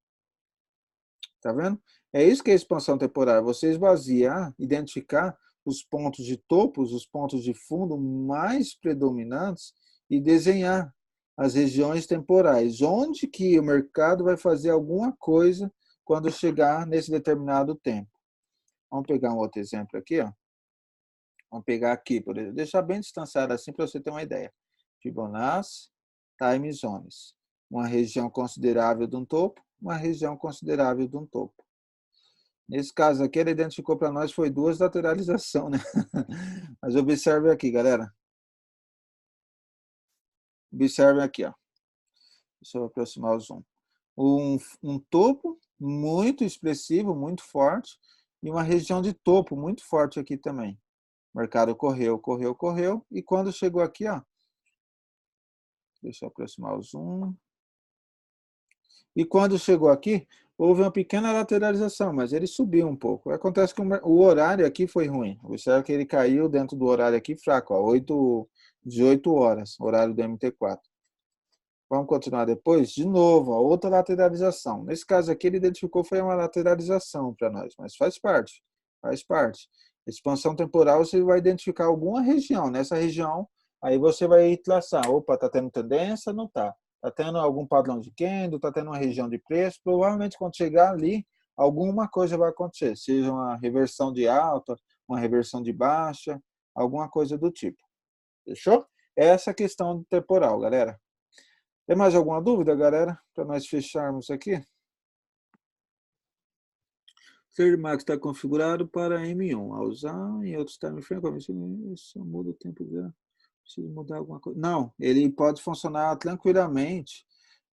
Tá vendo? É isso que é expansão temporal. Você esvaziar, identificar os pontos de topos, os pontos de fundo mais predominantes e desenhar as regiões temporais. Onde que o mercado vai fazer alguma coisa quando chegar nesse determinado tempo. Vamos pegar um outro exemplo aqui, ó. Vamos pegar aqui, por exemplo, deixar bem distanciado assim para você ter uma ideia. Fibonacci, time zones. Uma região considerável de um topo, uma região considerável de um topo. Nesse caso aqui, ele identificou para nós foi 2 lateralização, né? Mas observe aqui, galera. Observe aqui, ó. Deixa eu aproximar o zoom. Um topo muito expressivo, muito forte, e uma região de topo muito forte aqui também. O mercado correu, correu, correu, e quando chegou aqui, ó, deixa eu aproximar o zoom. E quando chegou aqui, houve uma pequena lateralização, mas ele subiu um pouco. Acontece que o horário aqui foi ruim. Observe que ele caiu dentro do horário aqui fraco, ó, 18 horas, horário do MT4. Vamos continuar depois? De novo, ó, outra lateralização. Nesse caso aqui, ele identificou foi uma lateralização para nós, mas faz parte, faz parte. Expansão temporal, você vai identificar alguma região. Nessa região, aí você vai traçar. Opa, está tendo tendência? Não está. Está tendo algum padrão de candle? Está tendo uma região de preço? Provavelmente, quando chegar ali, alguma coisa vai acontecer. Seja uma reversão de alta, uma reversão de baixa, alguma coisa do tipo. Fechou? Essa é a questão temporal, galera. Tem mais alguma dúvida, galera? Para nós fecharmos aqui. Trade Max está configurado para M1. A usar em outros time frames. Isso muda o tempo dela. Preciso mudar alguma coisa. Não, ele pode funcionar tranquilamente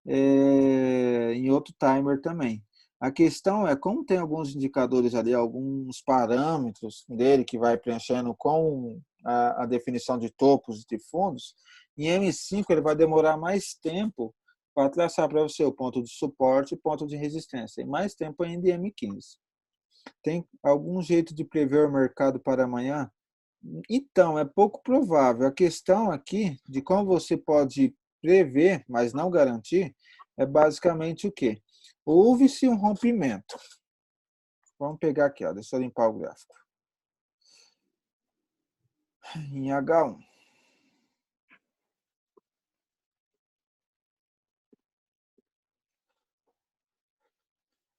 em outro timer também. A questão é, como tem alguns indicadores ali, alguns parâmetros dele que vai preenchendo com a definição de topos e de fundos, em M5 ele vai demorar mais tempo para traçar para você o ponto de suporte e ponto de resistência, e mais tempo ainda em M15. Tem algum jeito de prever o mercado para amanhã? Então, é pouco provável. A questão aqui de como você pode prever, mas não garantir, é basicamente o quê? Houve-se um rompimento. Vamos pegar aqui, ó, deixa eu limpar o gráfico. Em H1.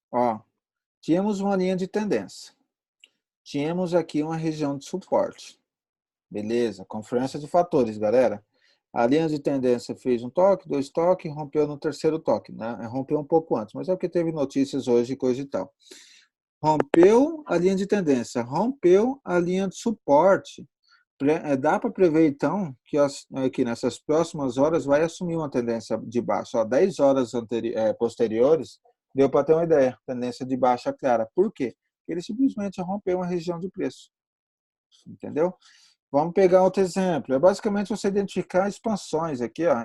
Ó, tínhamos uma linha de tendência. Tínhamos aqui uma região de suporte. Beleza, confluência de fatores, galera. A linha de tendência fez um toque, 2 toques, rompeu no terceiro toque, né? Rompeu um pouco antes, mas é porque teve notícias hoje e coisa e tal. Rompeu a linha de tendência, rompeu a linha de suporte. Dá para prever, então, que nessas próximas horas vai assumir uma tendência de baixa. Ó, 10 horas posteriores, deu para ter uma ideia, tendência de baixa clara. Por quê? Porque ele simplesmente rompeu uma região de preço. Entendeu? Vamos pegar outro exemplo. É basicamente você identificar expansões aqui, ó,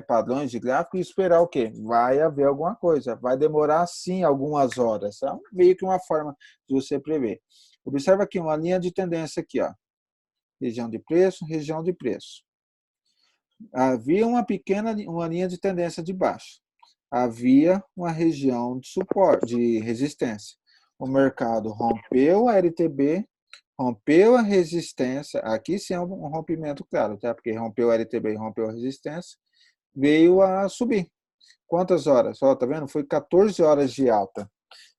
padrões de gráfico e esperar o quê? Vai haver alguma coisa. Vai demorar, sim, algumas horas. É meio que uma forma de você prever. Observa aqui uma linha de tendência aqui, ó. Região de preço, região de preço. Havia uma linha de tendência de baixa. Havia uma região de suporte, de resistência. O mercado rompeu a LTB, rompeu a resistência, aqui sim é um rompimento claro, tá? Porque rompeu a LTB e rompeu a resistência, veio a subir. Quantas horas? Ó, tá vendo? Foi 14 horas de alta.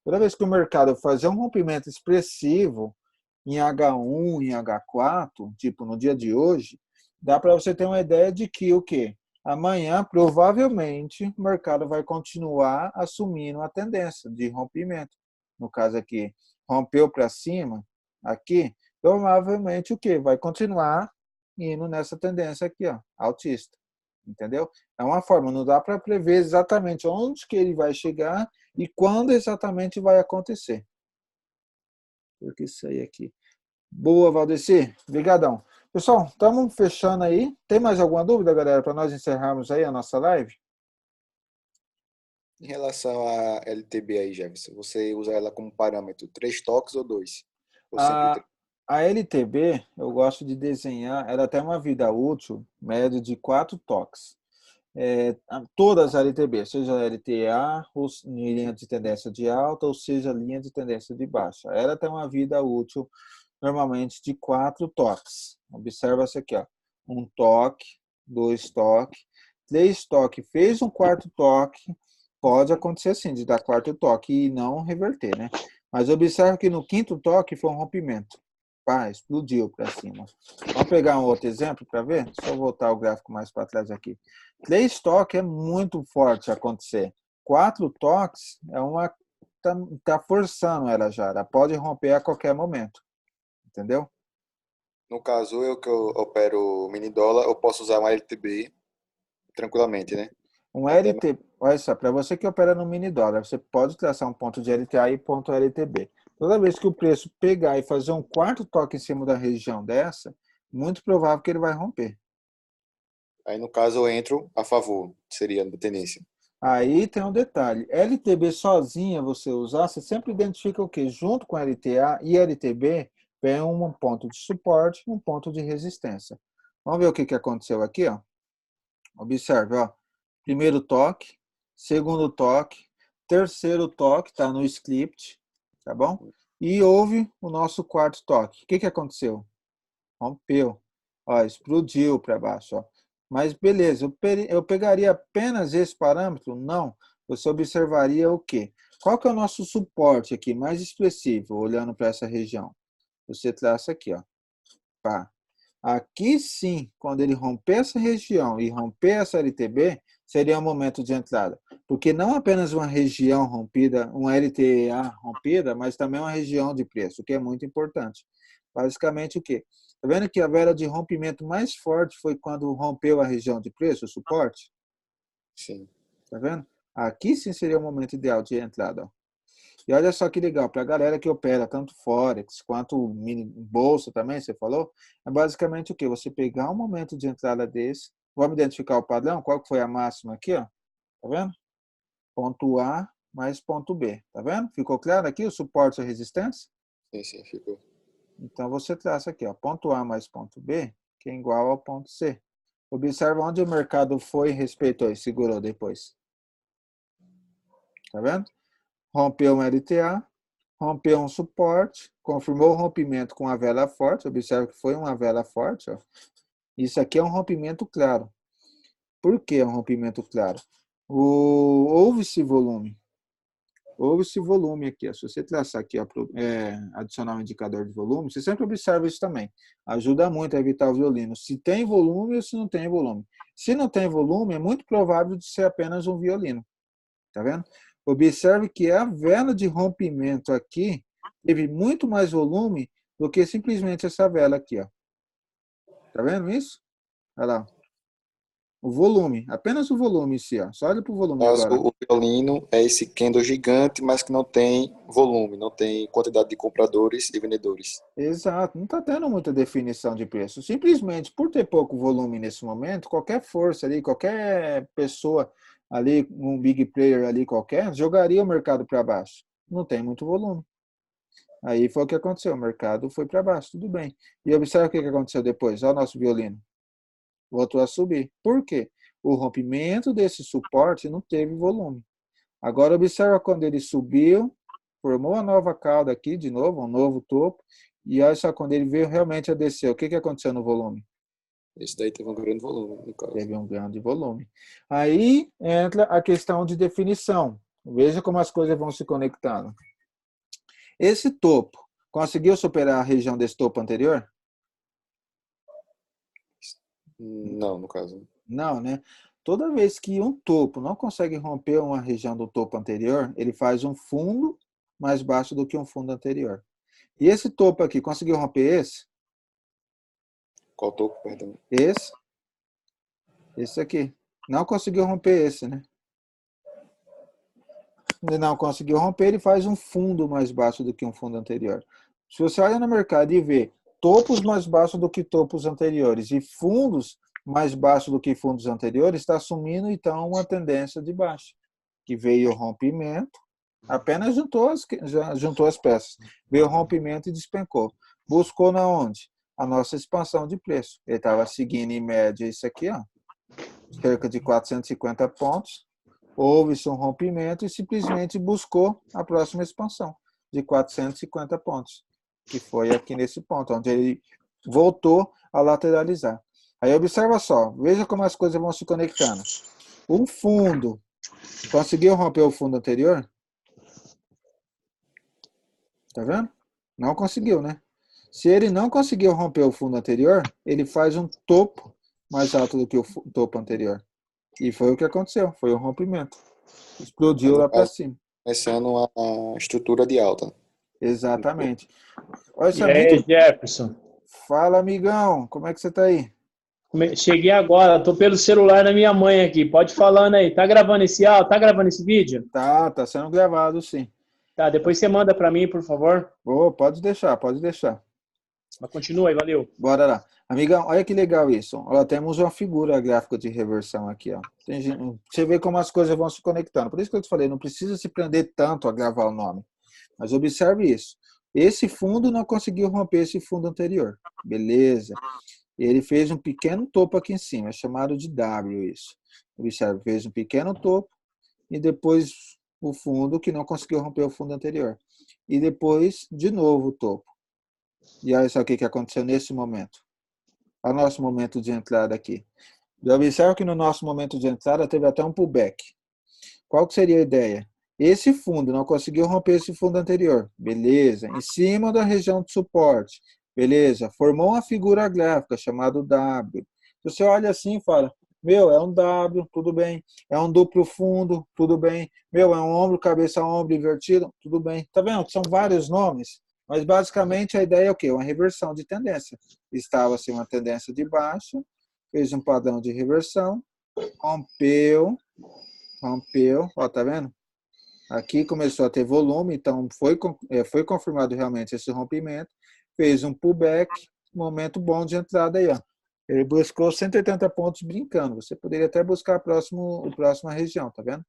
Toda vez que o mercado fazer um rompimento expressivo em H1, em H4, tipo no dia de hoje, dá para você ter uma ideia de que o quê? Amanhã, provavelmente, o mercado vai continuar assumindo a tendência de rompimento. No caso aqui, rompeu para cima, aqui, provavelmente o quê? Vai continuar indo nessa tendência aqui, ó, altista. Entendeu? É uma forma, não dá para prever exatamente onde que ele vai chegar e quando exatamente vai acontecer. Porque isso aí aqui. Boa, Valdeci. Obrigadão. Pessoal, estamos fechando aí. Tem mais alguma dúvida, galera, para nós encerrarmos aí a nossa live? Em relação à LTB aí, Jefferson, você usa ela como parâmetro 3 toques ou 2? Ou sempre A LTB, eu gosto de desenhar, ela tem uma vida útil média de 4 toques. Todas as LTB, seja LTA, ou linha de tendência de alta, ou seja linha de tendência de baixa. Ela tem uma vida útil normalmente de 4 toques. Observa isso aqui, ó. 1 toque, 2 toques, 3 toques. Fez um 4º toque, pode acontecer sim, de dar 4º toque e não reverter, né? Mas observa que no 5º toque foi um rompimento. Pá, explodiu para cima. Vamos pegar um outro exemplo para ver? Deixa eu voltar o gráfico mais para trás aqui. 3 toques é muito forte acontecer. 4 toques é uma tá forçando ela já. Ela pode romper a qualquer momento. Entendeu? No caso, eu que eu opero mini dólar, eu posso usar um LTB tranquilamente, né? Um Até LT, olha só, para você que opera no mini dólar, você pode traçar um ponto de LTA e ponto LTB. Toda vez que o preço pegar e fazer um quarto toque em cima da região dessa, muito provável que ele vai romper. aí, no caso, eu entro a favor, seria a tendência. Aí tem um detalhe, LTB sozinha você usar, você sempre identifica o quê? Junto com LTA e LTB, vem um ponto de suporte e um ponto de resistência. Vamos ver o que aconteceu aqui, ó. Observe, ó. Primeiro toque, segundo toque, terceiro toque, tá no script, tá bom? E houve o nosso quarto toque. O que aconteceu? Rompeu. Ó, explodiu para baixo, ó. Mas beleza, eu pegaria apenas esse parâmetro? Não. Você observaria o quê? Qual que é o nosso suporte aqui, mais expressivo, olhando para essa região? Você traça aqui, ó. Pá. Aqui sim, quando ele romper essa região e romper essa LTB, seria um momento de entrada. Porque não apenas uma região rompida, uma LTA rompida, mas também uma região de preço, o que é muito importante. Basicamente o quê? Está vendo que a vela de rompimento mais forte foi quando rompeu a região de preço, o suporte? Sim. Está vendo? Aqui sim seria o momento ideal de entrada, ó. E olha só que legal, para a galera que opera tanto Forex quanto mini bolsa também, você falou, é basicamente o quê? Você pegar um momento de entrada desse, vamos identificar o padrão, qual que foi a máxima aqui, ó, tá vendo? Ponto A mais ponto B, tá vendo? Ficou claro aqui o suporte e a resistência? Sim, ficou. Então você traça aqui, ó, ponto A mais ponto B, que é igual ao ponto C. Observa onde o mercado foi e respeitou e segurou depois. Tá vendo? Rompeu um LTA, rompeu um suporte, confirmou o rompimento com a vela forte, observe que foi uma vela forte, ó. Isso aqui é um rompimento claro. Por que é um rompimento claro? Houve-se volume. Houve-se volume aqui. Ó. Se você traçar aqui, ó, adicionar um indicador de volume, você sempre observa isso também. Ajuda muito a evitar o violino. Se tem volume ou se não tem volume. Se não tem volume, é muito provável de ser apenas um violino. Tá vendo? Observe que a vela de rompimento aqui teve muito mais volume do que simplesmente essa vela aqui, ó. Tá vendo isso? Olha lá. O volume, apenas o volume em si, ó. Só olha para o volume Mas agora. o violino é esse candle gigante, mas que não tem volume, não tem quantidade de compradores e vendedores. Exato, não está tendo muita definição de preço. Simplesmente por ter pouco volume nesse momento, qualquer força ali, qualquer pessoa ali, um big player ali qualquer, jogaria o mercado para baixo. Não tem muito volume. Aí foi o que aconteceu, o mercado foi para baixo, tudo bem. E observe o que aconteceu depois, olha o nosso violino. Voltou a subir. Por quê? O rompimento desse suporte não teve volume. Agora observa quando ele subiu, formou uma nova cauda aqui, de novo, um novo topo, e olha só, quando ele veio realmente a descer, o que aconteceu no volume? Esse daí teve um grande volume, no caso. Teve um grande volume. Aí entra a questão de definição. Veja como as coisas vão se conectando. Esse topo, conseguiu superar a região desse topo anterior? Não, no caso. Não, né? Toda vez que um topo não consegue romper uma região do topo anterior, ele faz um fundo mais baixo do que um fundo anterior. E esse topo aqui, conseguiu romper esse? Qual topo, perdão? Esse? Esse aqui. Não conseguiu romper esse, né? Ele não conseguiu romper, ele faz um fundo mais baixo do que um fundo anterior. Se você olha no mercado e vê topos mais baixos do que topos anteriores e fundos mais baixos do que fundos anteriores, está assumindo então uma tendência de baixa, que veio o rompimento, apenas juntou as peças, veio o rompimento e despencou. Buscou na onde? A nossa expansão de preço. Ele estava seguindo em média isso aqui, ó, cerca de 450 pontos, houve-se um rompimento e simplesmente buscou a próxima expansão de 450 pontos, que foi aqui nesse ponto, onde ele voltou a lateralizar. Aí observa só, veja como as coisas vão se conectando. O fundo, conseguiu romper o fundo anterior? Tá vendo? Não conseguiu, né? Se ele não conseguiu romper o fundo anterior, ele faz um topo mais alto do que o topo anterior. E foi o que aconteceu, foi o rompimento. Explodiu lá para cima. começando a estrutura de alta. Exatamente. Olha, isso E é aí, muito... Jefferson? Fala, amigão, como é que você tá aí? Cheguei agora, tô pelo celular da minha mãe aqui. Pode falando aí. Tá gravando esse áudio? Tá gravando esse vídeo? Tá sendo gravado, sim. Tá, depois você manda para mim, por favor. Oh, pode deixar, pode deixar. Mas continua aí, valeu. Bora lá. Amigão, olha que legal isso. Ó, temos uma figura gráfica de reversão aqui, ó. Você vê como as coisas vão se conectando. Por isso que eu te falei, não precisa se prender tanto a gravar o nome. Mas observe isso. Esse fundo não conseguiu romper esse fundo anterior. Beleza. Ele fez um pequeno topo aqui em cima, é chamado de W isso. Observe, fez um pequeno topo e depois o fundo que não conseguiu romper o fundo anterior. E depois, de novo, o topo. E olha só o que aconteceu nesse momento. Olha o nosso momento de entrada aqui. Já observa que no nosso momento de entrada teve até um pullback. Qual que seria a ideia? Esse fundo não conseguiu romper esse fundo anterior. Beleza. Em cima da região de suporte. Beleza. Formou uma figura gráfica chamada W. Você olha assim e fala, meu, é um W, tudo bem. É um duplo fundo, tudo bem. Meu, é um ombro, cabeça, ombro invertido, tudo bem. Tá vendo? São vários nomes. Mas basicamente a ideia é o quê? Uma reversão de tendência. Estava assim uma tendência de baixa, fez um padrão de reversão, rompeu, ó, tá vendo? Aqui começou a ter volume, então foi confirmado realmente esse rompimento, fez um pullback, momento bom de entrada aí, ó. Ele buscou 180 pontos brincando. Você poderia até buscar a próxima região, tá vendo?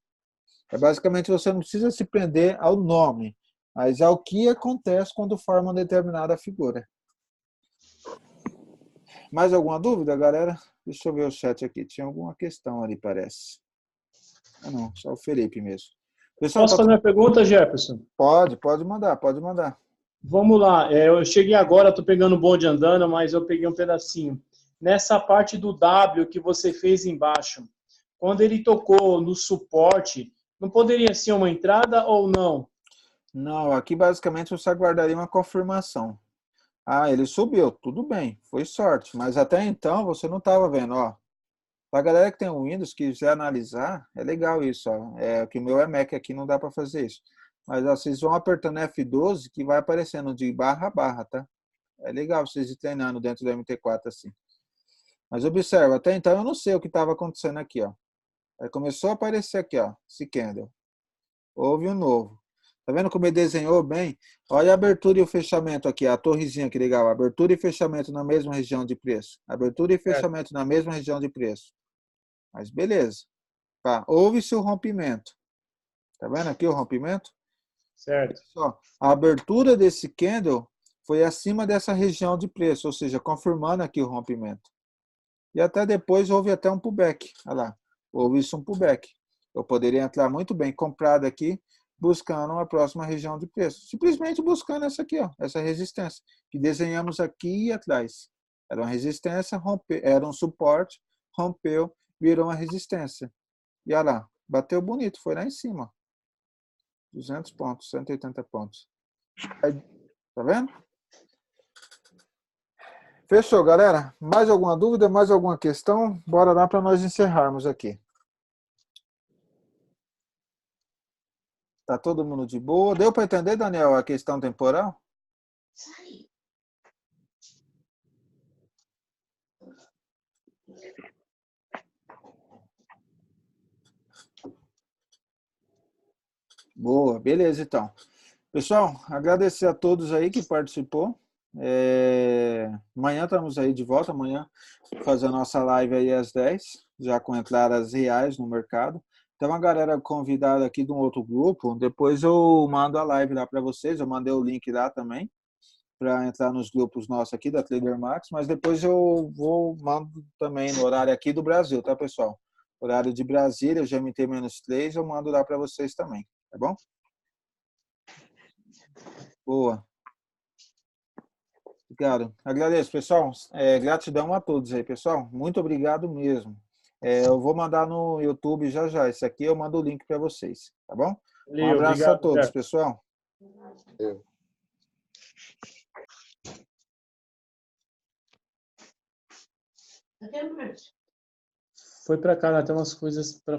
Basicamente, você não precisa se prender ao nome, mas ao que acontece quando forma uma determinada figura. Mais alguma dúvida, galera? Deixa eu ver o chat aqui. Tinha alguma questão ali, parece. Ah, não, só o Felipe mesmo. Pessoal, Posso fazer uma pergunta, Jefferson? Pode mandar, pode mandar. Vamos lá. Eu cheguei agora, estou pegando o bonde andando, mas eu peguei um pedacinho. Nessa parte do W que você fez embaixo, quando ele tocou no suporte, não poderia ser uma entrada ou não? Não, aqui basicamente você aguardaria uma confirmação. Ah, ele subiu, tudo bem, foi sorte. Mas até então você não estava vendo, ó. Para a galera que tem o Windows, que quiser analisar, é legal isso, ó. É que o meu é Mac aqui, não dá para fazer isso. Mas ó, vocês vão apertando F12 que vai aparecendo de barra a barra, tá? É legal vocês ir treinando dentro do MT4 assim. Mas observa, até então eu não sei o que estava acontecendo aqui, ó. Aí começou a aparecer aqui, ó, esse candle. Houve um novo. Tá vendo como ele desenhou bem? Olha a abertura e o fechamento aqui, a torrezinha, que legal. Abertura e fechamento na mesma região de preço. Abertura e fechamento na mesma região de preço. Mas beleza. Tá. Houve-se o rompimento. Tá vendo aqui o rompimento? Certo. Só, a abertura desse candle foi acima dessa região de preço, ou seja, confirmando aqui o rompimento. E até depois houve até um pullback. Olha lá. Houve-se um pullback. Eu poderia entrar muito bem comprado aqui, buscando uma próxima região de preço. Simplesmente buscando essa aqui, ó, essa resistência, que desenhamos aqui e atrás. Era uma resistência, era um suporte, rompeu, virou uma resistência. E olha lá, bateu bonito, foi lá em cima. 200 pontos, 180 pontos. Aí, tá vendo? Fechou, galera? Mais alguma dúvida, mais alguma questão? Bora lá para nós encerrarmos aqui. Tá todo mundo de boa? Deu para entender, Daniel, a questão temporal? Boa, beleza então. Pessoal, agradecer a todos aí que participou. Amanhã estamos aí de volta, amanhã fazer a nossa live aí às 10, já com entradas reais no mercado. Tem uma galera convidada aqui de um outro grupo, depois eu mando a live lá para vocês, eu mandei o link lá também, para entrar nos grupos nossos aqui da Trader Max, mas depois eu mando também no horário aqui do Brasil, tá, pessoal? Horário de Brasília, GMT-3, eu mando lá para vocês também, tá bom? Boa. Obrigado. Agradeço, pessoal. Gratidão a todos aí, pessoal. Muito obrigado mesmo. Eu vou mandar no YouTube já. Esse aqui eu mando o link para vocês, tá bom? Um abraço a todos, pessoal. Foi para cá, tem umas coisas para